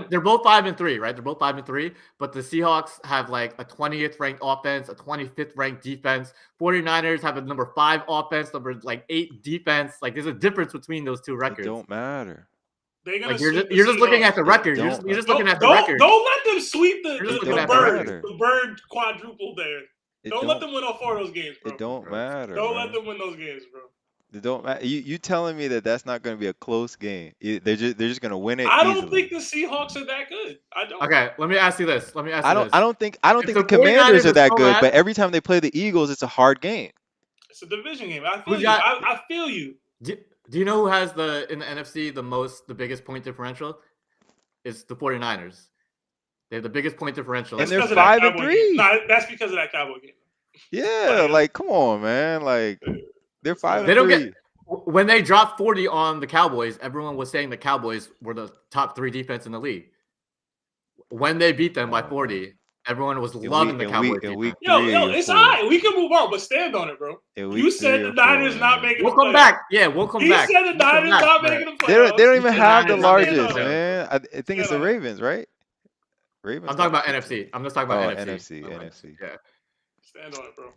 They're both 5 and 3, right? They're both 5 and 3. But the Seahawks have like a 20th ranked offense, a 25th ranked defense. 49ers have a number 5 offense, number like 8 defense. Like there's a difference between those two It records. don't matter. They're gonna Like you're sweep just the looking Seahawks. at the record. You're just looking at the record. Don't let them sweep You're just the looking at the bird. record. The bird quadruple there. Don't let them win all 4 of those games, bro. It don't matter. Don't man. let them win those games, bro. It don't matter. You telling me that that's not going to be a close game? They're just going to win it. I don't easily. think the Seahawks are that good. I don't. Okay, let me ask you this. I don't think If the the Commanders 49ers are that are so good. bad- But every time they play the Eagles, it's a hard game. It's a division game. I feel Who's you. got- I feel you. Do you know who has in the NFC the biggest point differential? It's the 49ers. They have the biggest point differential. And they're because of that 5 and Cowboy 3. game. Nah, that's because of that Cowboy game. Yeah, like come on, man. Like they're 5 They and don't 3. get when they dropped 40 on the Cowboys. Everyone was saying the Cowboys were the top 3 defense in the league. When they beat them by 40, everyone was loving the Cowboys. Yo, it's all right. We can move on, but stand on it, bro. You said the Niners not making the playoffs. We'll come back. Yeah, we'll come back. He said the Niners not making the playoffs. They don't even have the Niners not making the largest, playoffs. man. I think it's the Ravens, right? Ravens. I'm talking about NFC. I'm just talking about NFC. NFC. Yeah. Stand on it, bro.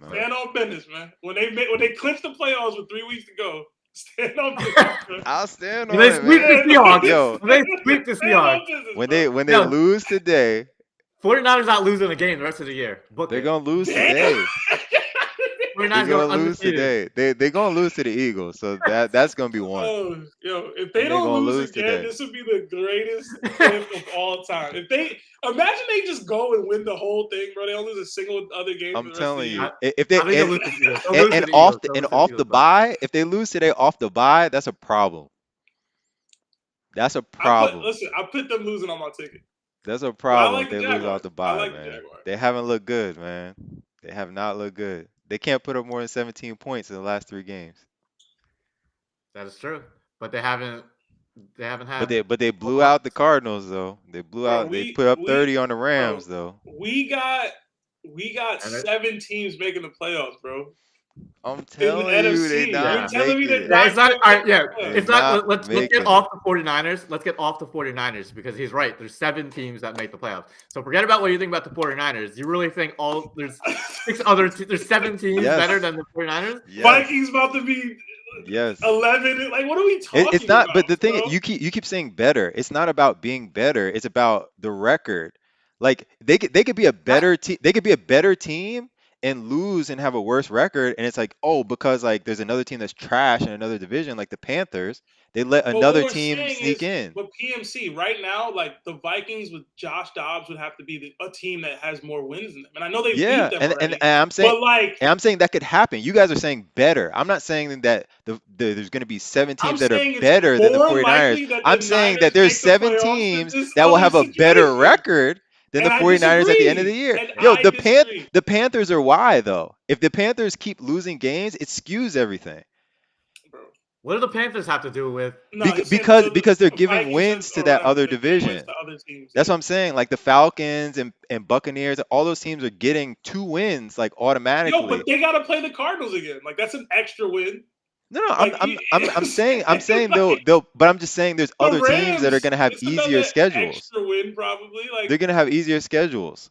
Man. Stand on business, man. When they clinch the playoffs with 3 weeks to go, stand on business, man. I'll stand on When they it, sweep man. the Seahawks. Yo. When they sweep the Stand on Seahawks. business, When bro. they lose today, 49ers not losing a game the rest of the year. Book they're it. gonna lose Damn. today. 49ers They're going gonna lose undefeated. today. They're gonna lose to the Eagles, so that's gonna be one. Oh, yo, if they And don't they gonna lose lose again, today. this would be the greatest clip of all time. If they imagine they just go and win the whole thing, bro. They don't lose a single other game. I'm for the rest telling of the you, year. if they I think they'll lose to the Eagles. They'll lose to and the off Eagles. the, They'll and lose to off the the Eagles, bye, if they lose today off the bye, that's a problem. That's a problem. I put them losing on my ticket. That's a problem like if the they lose Jaguars. off the I bye, like the man. Jaguars. They haven't looked good, man. They have not looked good. They can't put up more than 17 points in the last 3 games. That is true, but they haven't had. But they blew out the Cardinals though. They blew Bro, out. They put up 30 on the Rams though. We got And 7 teams making the playoffs, bro. I'm in the telling you, they NFC. You're not telling me making that it. Yeah, it's not. All right, yeah, They it's not. not Let's get making off it. the 49ers. Let's get off the 49ers because he's right. There's 7 teams that make the playoffs. So forget about what you think about the 49ers. You really think there's 6 other there's 7 teams Yes. better than the 49ers? Yes. Vikings about to be Yes. 11. Like, what are we It's talking not, about, but the thing bro? you keep saying better. It's not about being better. It's about the record. Like they could be a better team. They could be a better team and lose and have a worse record. And it's like, oh, because like there's another team that's trash in another division, like the Panthers. They let But what another we're team saying sneak is, in. with PMC right now, like the Vikings with Josh Dobbs would have to be a team that has more wins than them. And I know they Yeah, beat them and already, I'm saying. but like And I'm saying that could happen. You guys are saying better. I'm not saying that there's going to be 7 I'm teams that are saying it's better than the more 49ers. likely that the I'm saying that Niners there's make the 7 playoffs than teams this that will other have a better situation. record than the And I 49ers at the end of the disagree. year. And Yo, I disagree. the Panthers are why though. If the Panthers keep losing games, it skews everything. Bro. What do the Panthers have to do with? No, he's saying Because they're the giving Vikings wins to or that whatever, other they're giving wins division. to other teams. That's Yeah. what I'm saying. Like the Falcons and Buccaneers, all those teams are getting 2 wins like automatically. Yo, but they gotta play the Cardinals again. Like that's an extra win. No, Like, I'm saying like, they'll but I'm just saying there's the other teams that are Rams, gonna have it's easier another schedules. extra win probably. Like, They're gonna have easier schedules.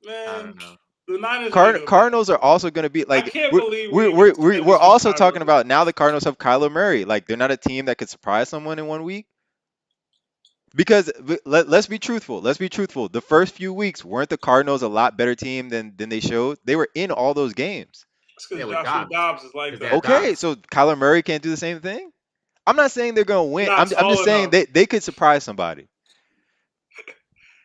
I man, don't know. the Niners are making the Cardinals are also gonna be I like can't believe we even said we're this was also talking Cardinals. about now the Cardinals have Kyler Murray. Like they're not a team that could surprise someone in 1 week. Because let's be truthful. Let's be truthful. The first few weeks weren't the Cardinals a lot better team than they showed? They were in all those games. It's Yeah, because with Joshua Dobbs. Dobbs is like 'Cause they that. had Okay, Dobbs. so Kyler Murray can't do the same thing? I'm not saying they're gonna win. Not I'm tall just saying enough. they could surprise somebody.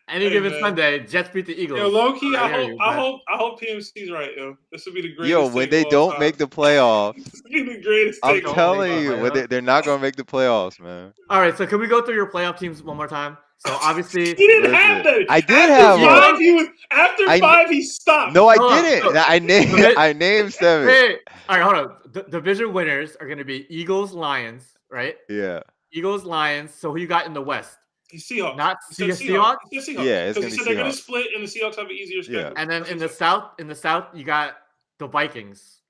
Any Hey, given man. Sunday, Jets beat the Eagles. Yo, low key, I I hear hope, you, I but- hope, I hope PMC's right, yo. This would be the greatest. Yo, when take they of all don't time. make the playoffs, This would be the greatest I'm take of all telling time. you, when they're not gonna make the playoffs, man. All right, so can we go through your playoff teams one more time? So obviously, He didn't have Listen, that. I did after have five, one. he was after I- 5. He stopped. No, I Hold on, didn't. so- I named so I named 7. hey, all right, hold on. The division winners are going to be Eagles, Lions, right? Yeah. Eagles, Lions. So who you got in the West? He's Seahawks. Not He said Seahawks. He said Seahawks. Yeah, it's because gonna he be said they're going to Seahawks. split, and the Seahawks have an easier schedule. Yeah. And then That's in what the South, you got the Vikings.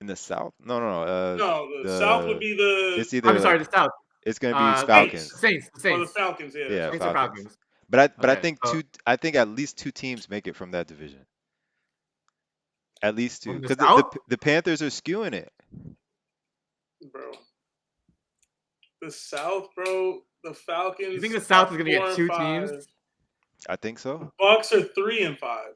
In the South? No. no, the South would be the It's either. I'm sorry, the South. It's gonna be The Falcons. Saints. The or the Saints. Falcons. Yeah, Yeah, Saints or Falcons. Falcons. But I Okay, think so- I think at least 2 teams make it from that division. At least 2, From the because South? the Panthers are skewing it. bro. The South, bro. The Falcons. You think the South is gonna get 4 and 2 5. teams? I think so. Bucks are 3 and 5.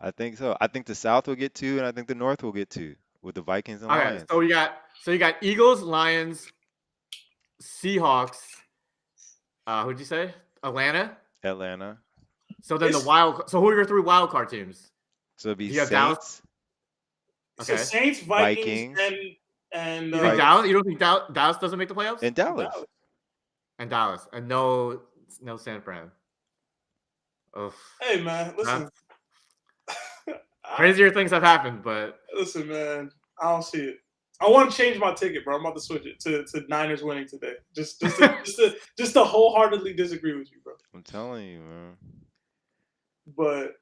I think so. I think the South will get 2, and I think the North will get 2 with the Vikings and Okay, Lions. so you got Eagles, Lions, Seahawks. Who'd you say? Atlanta. Atlanta. So then This- So who are your 3 wild card teams? So it'll be You have Saints. Dallas? It's the Okay. Saints, Vikings, and You think Dallas? You don't think Dallas doesn't make the playoffs? And Dallas. And Dallas, and no San Fran. Ugh. Hey man, listen. Crazier things have happened, but Listen, man. I don't see it. I want to change my ticket, bro. I'm about to switch it to Niners winning today. Just to wholeheartedly disagree with you, bro. I'm telling you, man. But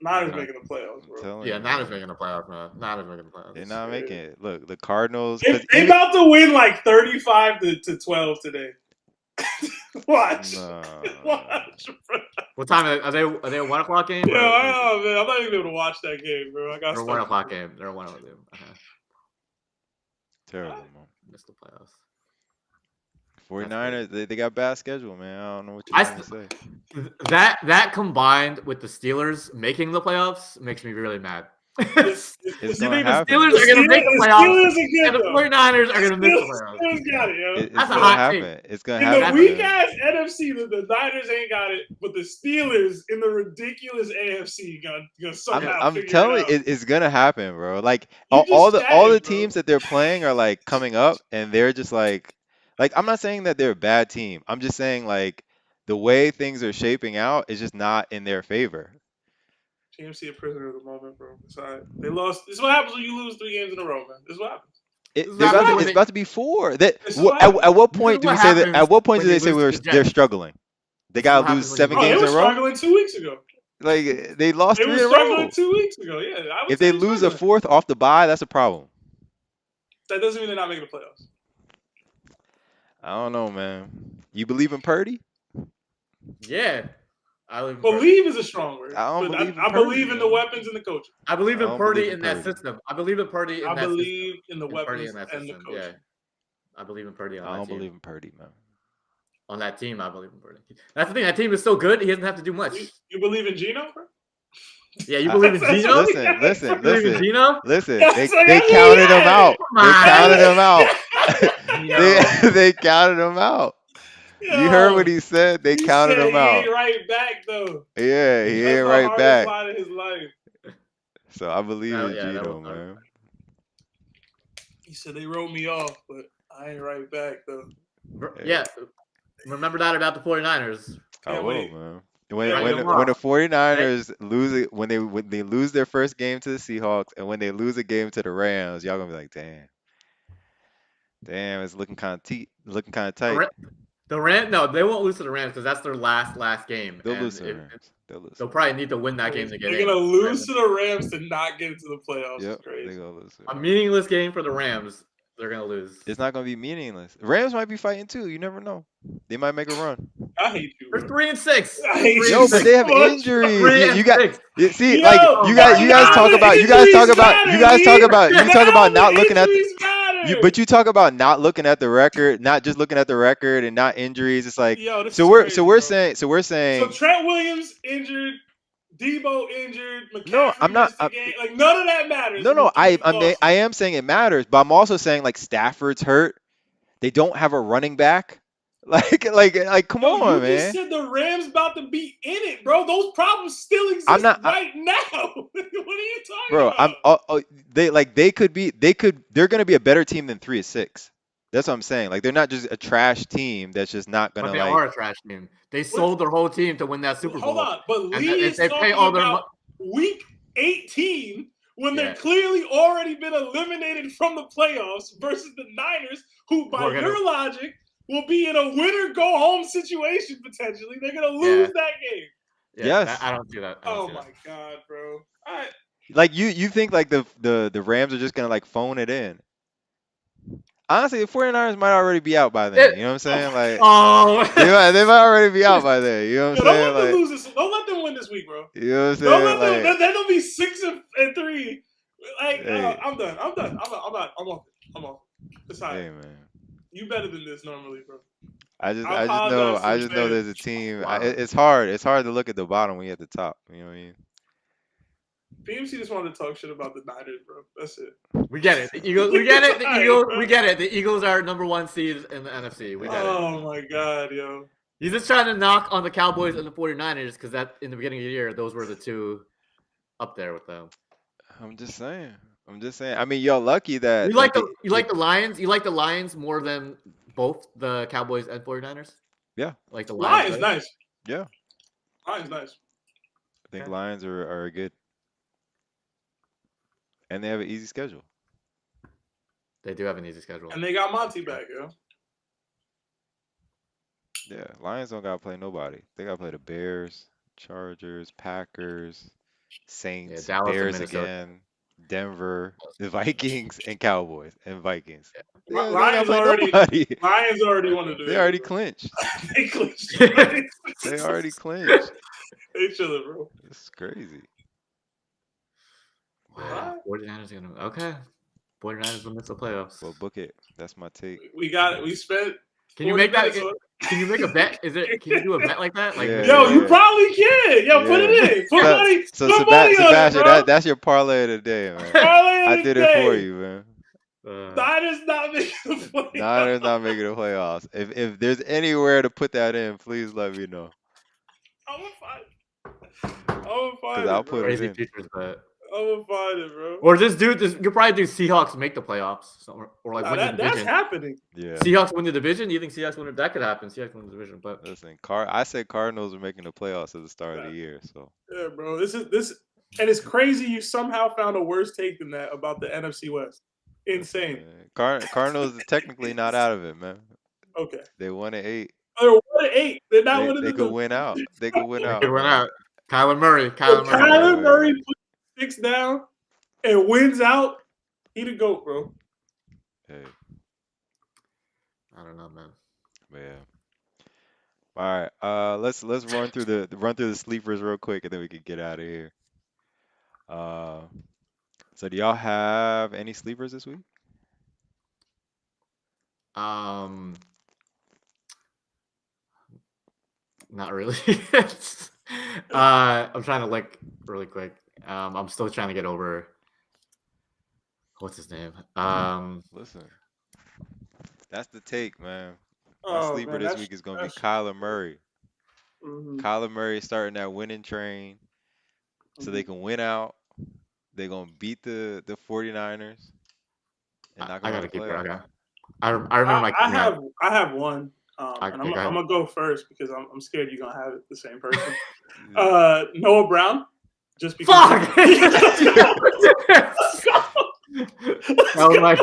Niners Okay. making the playoffs, I'm bro. telling yeah, you. Niners man. making the playoffs, man. Niners making the playoffs. They're not making it. Look, the Cardinals. They 'cause they even- about to win like 35 to 12 today. Watch. Nah. Watch, bro. What time are they? Are they a 1 o'clock game? Yo, I know, man. I'm not even able to watch that game, bro. I got They're a 1 o'clock game. They're a 1 o'clock game. Terrible, man. Missed the playoffs. 49ers, they got bad schedule, man. I don't know what you I want to say. That combined with the Steelers making the playoffs makes me really mad. you It's It's think gonna the happen. Steelers are going to make the playoffs, Steelers are good, and the though. 49ers are going to miss the playoffs. Steelers got it, yo. It's That's a gonna hot happen. take. It's gonna In happen. the weak man. ass NFC, the Niners ain't got it, but the Steelers in the ridiculous AFC gonna somehow I'm figure telling it you, out. it's gonna happen, bro. Like You all just the all said the it, bro. teams that they're playing are like coming up, and they're just like I'm not saying that they're a bad team. I'm just saying like the way things are shaping out is just not in their favor. GMC a prisoner of the moment, bro. It's all right. They lost. This is what happens when you lose 3 games in a row, man. This is what happens. It's This is what happens when it's about to be 4. That This is what at what This point is do we what say that? happens At what point when do they you say lose to the they're Jets. struggling? They This is what gotta happens lose when you 7 Oh, they games were in a row. struggling 2 weeks ago. Like they lost They 3 were in a struggling row. 2 weeks ago. Yeah, I would If say they they're lose a struggling. fourth off the bye, that's a problem. That doesn't mean they're not making the playoffs. I don't know, man. You believe in Purdy? Yeah, I believe in Purdy. Believe is a strong word, I don't but believe in I believe Purdy, in the man. weapons and the coaching. I believe I in don't believe Purdy in in that Purdy. system. I believe in Purdy in I that system. believe in the In Purdy weapons in that and the system. coaching. Yeah, I believe in Purdy on I that don't team. believe in Purdy, man. On that team, I believe in Purdy. That's the thing. That team is so good. He doesn't have to do much. You believe in Gino, bro? Yeah, you believe in That's Gino? what Listen, we listen, got. You believe in listen, Gino? listen. That's They what counted we him got. out. Come They on. counted him out. Yo. They counted him out. You heard what Yo, he said? They he counted said him he out. ain't right back though. Yeah, he That's ain't the right hardest back. line of his life. So I believe in That was Gino, hard. man. He said they wrote me off, but I ain't right back though. Yeah. Remember that about the 49ers. I Can't will, wait. man. Yeah, Write them When the off. 49ers lose it, when they lose their first game to the Seahawks, and when they lose a game to the Rams, y'all gonna be like, damn, it's looking kind of looking kind of tight. The Rams, no, they won't lose to the Rams because that's their last game. They'll And lose to the Rams. They'll lose. they'll probably need to win that game to get They're in. gonna lose to the Rams to not get into the playoffs. Yep, It's crazy. they gonna lose. A meaningless game for the Rams. They're gonna lose. It's not gonna be meaningless. Rams might be fighting too. You never know. They might make a run. I hate you, They're bro. 3-6. I hate Yo, you but so they have much. injuries. You got 3-6. see, Yo, like oh you my guys nah, talk the about injuries matter, you guys talk about you talk Nah, about not the looking at injuries matter. but you talk about not looking at the record, not just looking at the record and not injuries. It's like Yo, this so is we're crazy, so we're bro. saying So Trent Williams injured, Debo injured, no, I'm McCaffrey not. missed the game. Like none of that matters. No, in the no, three I losses. am saying it matters, but I'm also saying like Stafford's hurt. They don't have a running back. Like, come Yo, on, you just man. said the Rams about to be in it, bro. Those problems still I'm exist not, right now. What are you talking bro. about? They're gonna be a better team than 3-6. That's what I'm saying. Like, they're not just a trash team that's just not But gonna they like. are a trash team. They sold their whole team to win that Super Bowl. Hold on, but And Lee if is they pay talking all their about week 18 when Yeah. they're clearly already been eliminated from the playoffs versus the Niners, who by your logic will be in a winner go home situation potentially. They're gonna lose that game. Yeah, Yes. I don't see that. Oh my god, bro. Like you think like the Rams are just gonna like phone it in. Honestly, the 49ers might already be out by then. You know what I'm saying? Like, they might already be out by then. You know what I'm Don't saying? let them Like, lose this. Don't let them win this week, bro. you know what I'm saying? Don't let Like, them. They'll be 6-3. Like, hey, I'm done. I'm off. I'm off. It's all right. hey, man. You better than this normally, bro. I just apologize to the know fans. there's a team. Wow. It's hard. It's hard to look at the bottom when you're at the top. You know what I mean? PMC just wanted to talk shit about the Niners, bro. That's it. We get it. The Eagles. We get it. The Sorry, Eagles. bro. We get it. The Eagles are #1 seed in the NFC. We get it. Oh my god, yo. He's just trying to knock on the Cowboys and the 49ers because that in the beginning of the year, those were the two up there with them. I'm just saying. I mean, y'all lucky that You like the Lions? You like the Lions more than both the Cowboys and 49ers? Yeah. Like the Lions. Lions nice. Yeah. Lions nice. I think Lions are good. And they have an easy schedule. They do have an easy schedule. And they got Monty back, yo. Yeah, Lions don't gotta play nobody. They gotta play the Bears, Chargers, Packers, Saints, Dallas and Bears Minnesota. again, Denver, the Vikings, and Cowboys and Vikings. They Lions gotta play already- nobody. Lions already won the division. They already bro. clinched. They clinched. They already clinched. They chilling, bro. This is crazy. Wow. 49ers are gonna okay. 49ers will miss the playoffs. Well, book it. That's my take. We got it. We spent. Can you 40 make that? minutes on- Can you make a bet? Can you do a bet like that? Like, Yeah. Yo, you probably can. Yo, put it in. Put money. So put money on it, Sebastian, bro. that's your parlay of the day, man. Parlay of I the did day. it for you, man. Niners not making the playoffs. Niners not making the playoffs. If there's anywhere to put that in, please let me know. I'm gonna find it. I'll put it crazy in. futures bet. I'm gonna find it, bro. Or just do this. You'll probably do Seahawks make the playoffs, or like Nah, win the that's division. happening. Yeah. Seahawks win the division. You think Seahawks win? That could happen. Seahawks win the division, but Listen, I said Cardinals are making the playoffs at the start of the year, so Yeah, bro. This, and it's crazy. You somehow found a worse take than that about the NFC West. Insane. Cardinals are technically not out of it, man. Okay. They won at 8. They're 1-8. They're not winning. They could win out. They could win out. they went man. out. Kyler Murray. If Kyler Murray. Kyler Murray puts 6 down and wins out, he the GOAT, bro. Hey, I don't know, man. man. All right. Let's run through the sleepers real quick, and then we can get out of here. Uh, so do y'all have any sleepers this week? Not really. I'm trying to look really quick. I'm still trying to get over what's his name. Listen, that's the take, man. My Oh sleeper man, this week is gonna be that's Kyler Murray. mhm, Kyler Murray starting that winning train, so they mhm. can win out. They're gonna beat the 49ers and knock I them out gotta the keep it. playoffs. Okay. I remember my I have one, and okay, go I'm ahead. gonna go first because I'm scared you're gonna have it the same person. Yeah. Noah Brown, just because. Fuck! Let's go. Let's go. That was my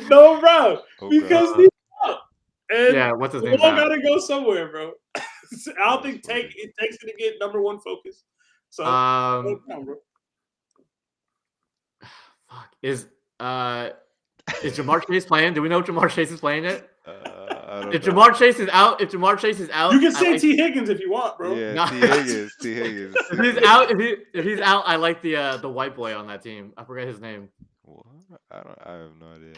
Noah Brown Okay. because he's up, and yeah. What's his the name? ball gotta go somewhere, bro. I don't That's think funny. it takes it to get #1 focus. So Noah Um, Brown, bro. fuck is Jamar Chase playing? Do we know if Jamar Chase is playing it? I don't If know. Jamar Chase is out, You can I say like T Higgins if you want, bro. Yeah, no. T Higgins. T Higgins. If he's out, if he's out, I like the white boy on that team. I forget his name. What? I have no idea.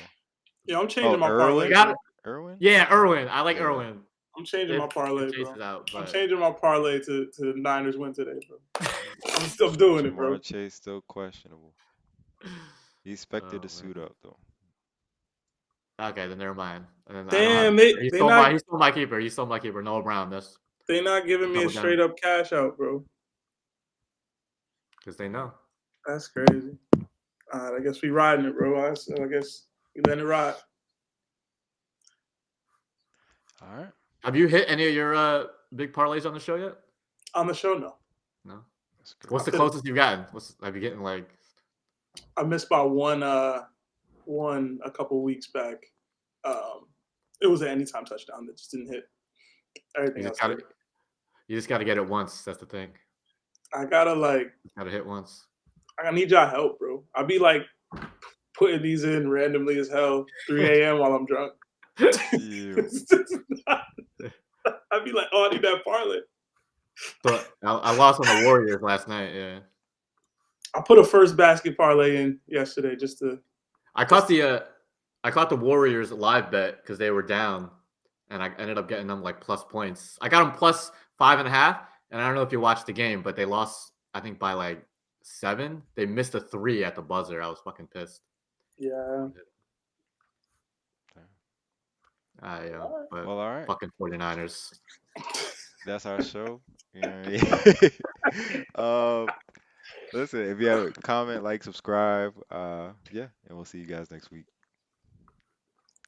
Yeah, I'm Oh, changing my parlay, Irwin? Got bro. it. Irwin? Yeah, Irwin. I like Yeah. Irwin. I'm changing my If parlay, Chase bro. is out, I'm but changing my parlay to Niners win today, bro. I'm still doing it, bro. Jamar Chase still questionable. He expected to oh, suit man. up though. Okay, then never mind. And then I don't have. Damn, He they stole not my keeper. He stole my keeper. Noah Brown. This they not giving me a double down straight up cash out, bro. because they know. That's crazy. All right, I guess we riding it, bro. I guess we letting it ride. All right. Have you hit any of your big parlays on the show yet? On the show, no. No. That's good. What's the closest you've gotten? Have you getting like? I missed by one a couple weeks back. It was an anytime touchdown that just didn't hit. Everything You else just got did. You just got to get it once. That's the thing. I gotta Got to hit once. I need y'all help, bro. I be putting these in randomly as hell, 3 a.m. while I'm drunk. You. I'd be like, oh, I need that parlay. So I lost on the Warriors last night. Yeah. I put a first basket parlay in yesterday just to. I caught the Warriors live bet because they were down, and I ended up getting them like plus points. I got them plus 5.5, and I don't know if you watched the game, but they lost I think by like 7. They missed a 3 at the buzzer. I was fucking pissed. Yeah. But Well, all right. fucking 49ers. That's our show. Yeah. Listen, if you have a comment, like, subscribe. Yeah, and we'll see you guys next week.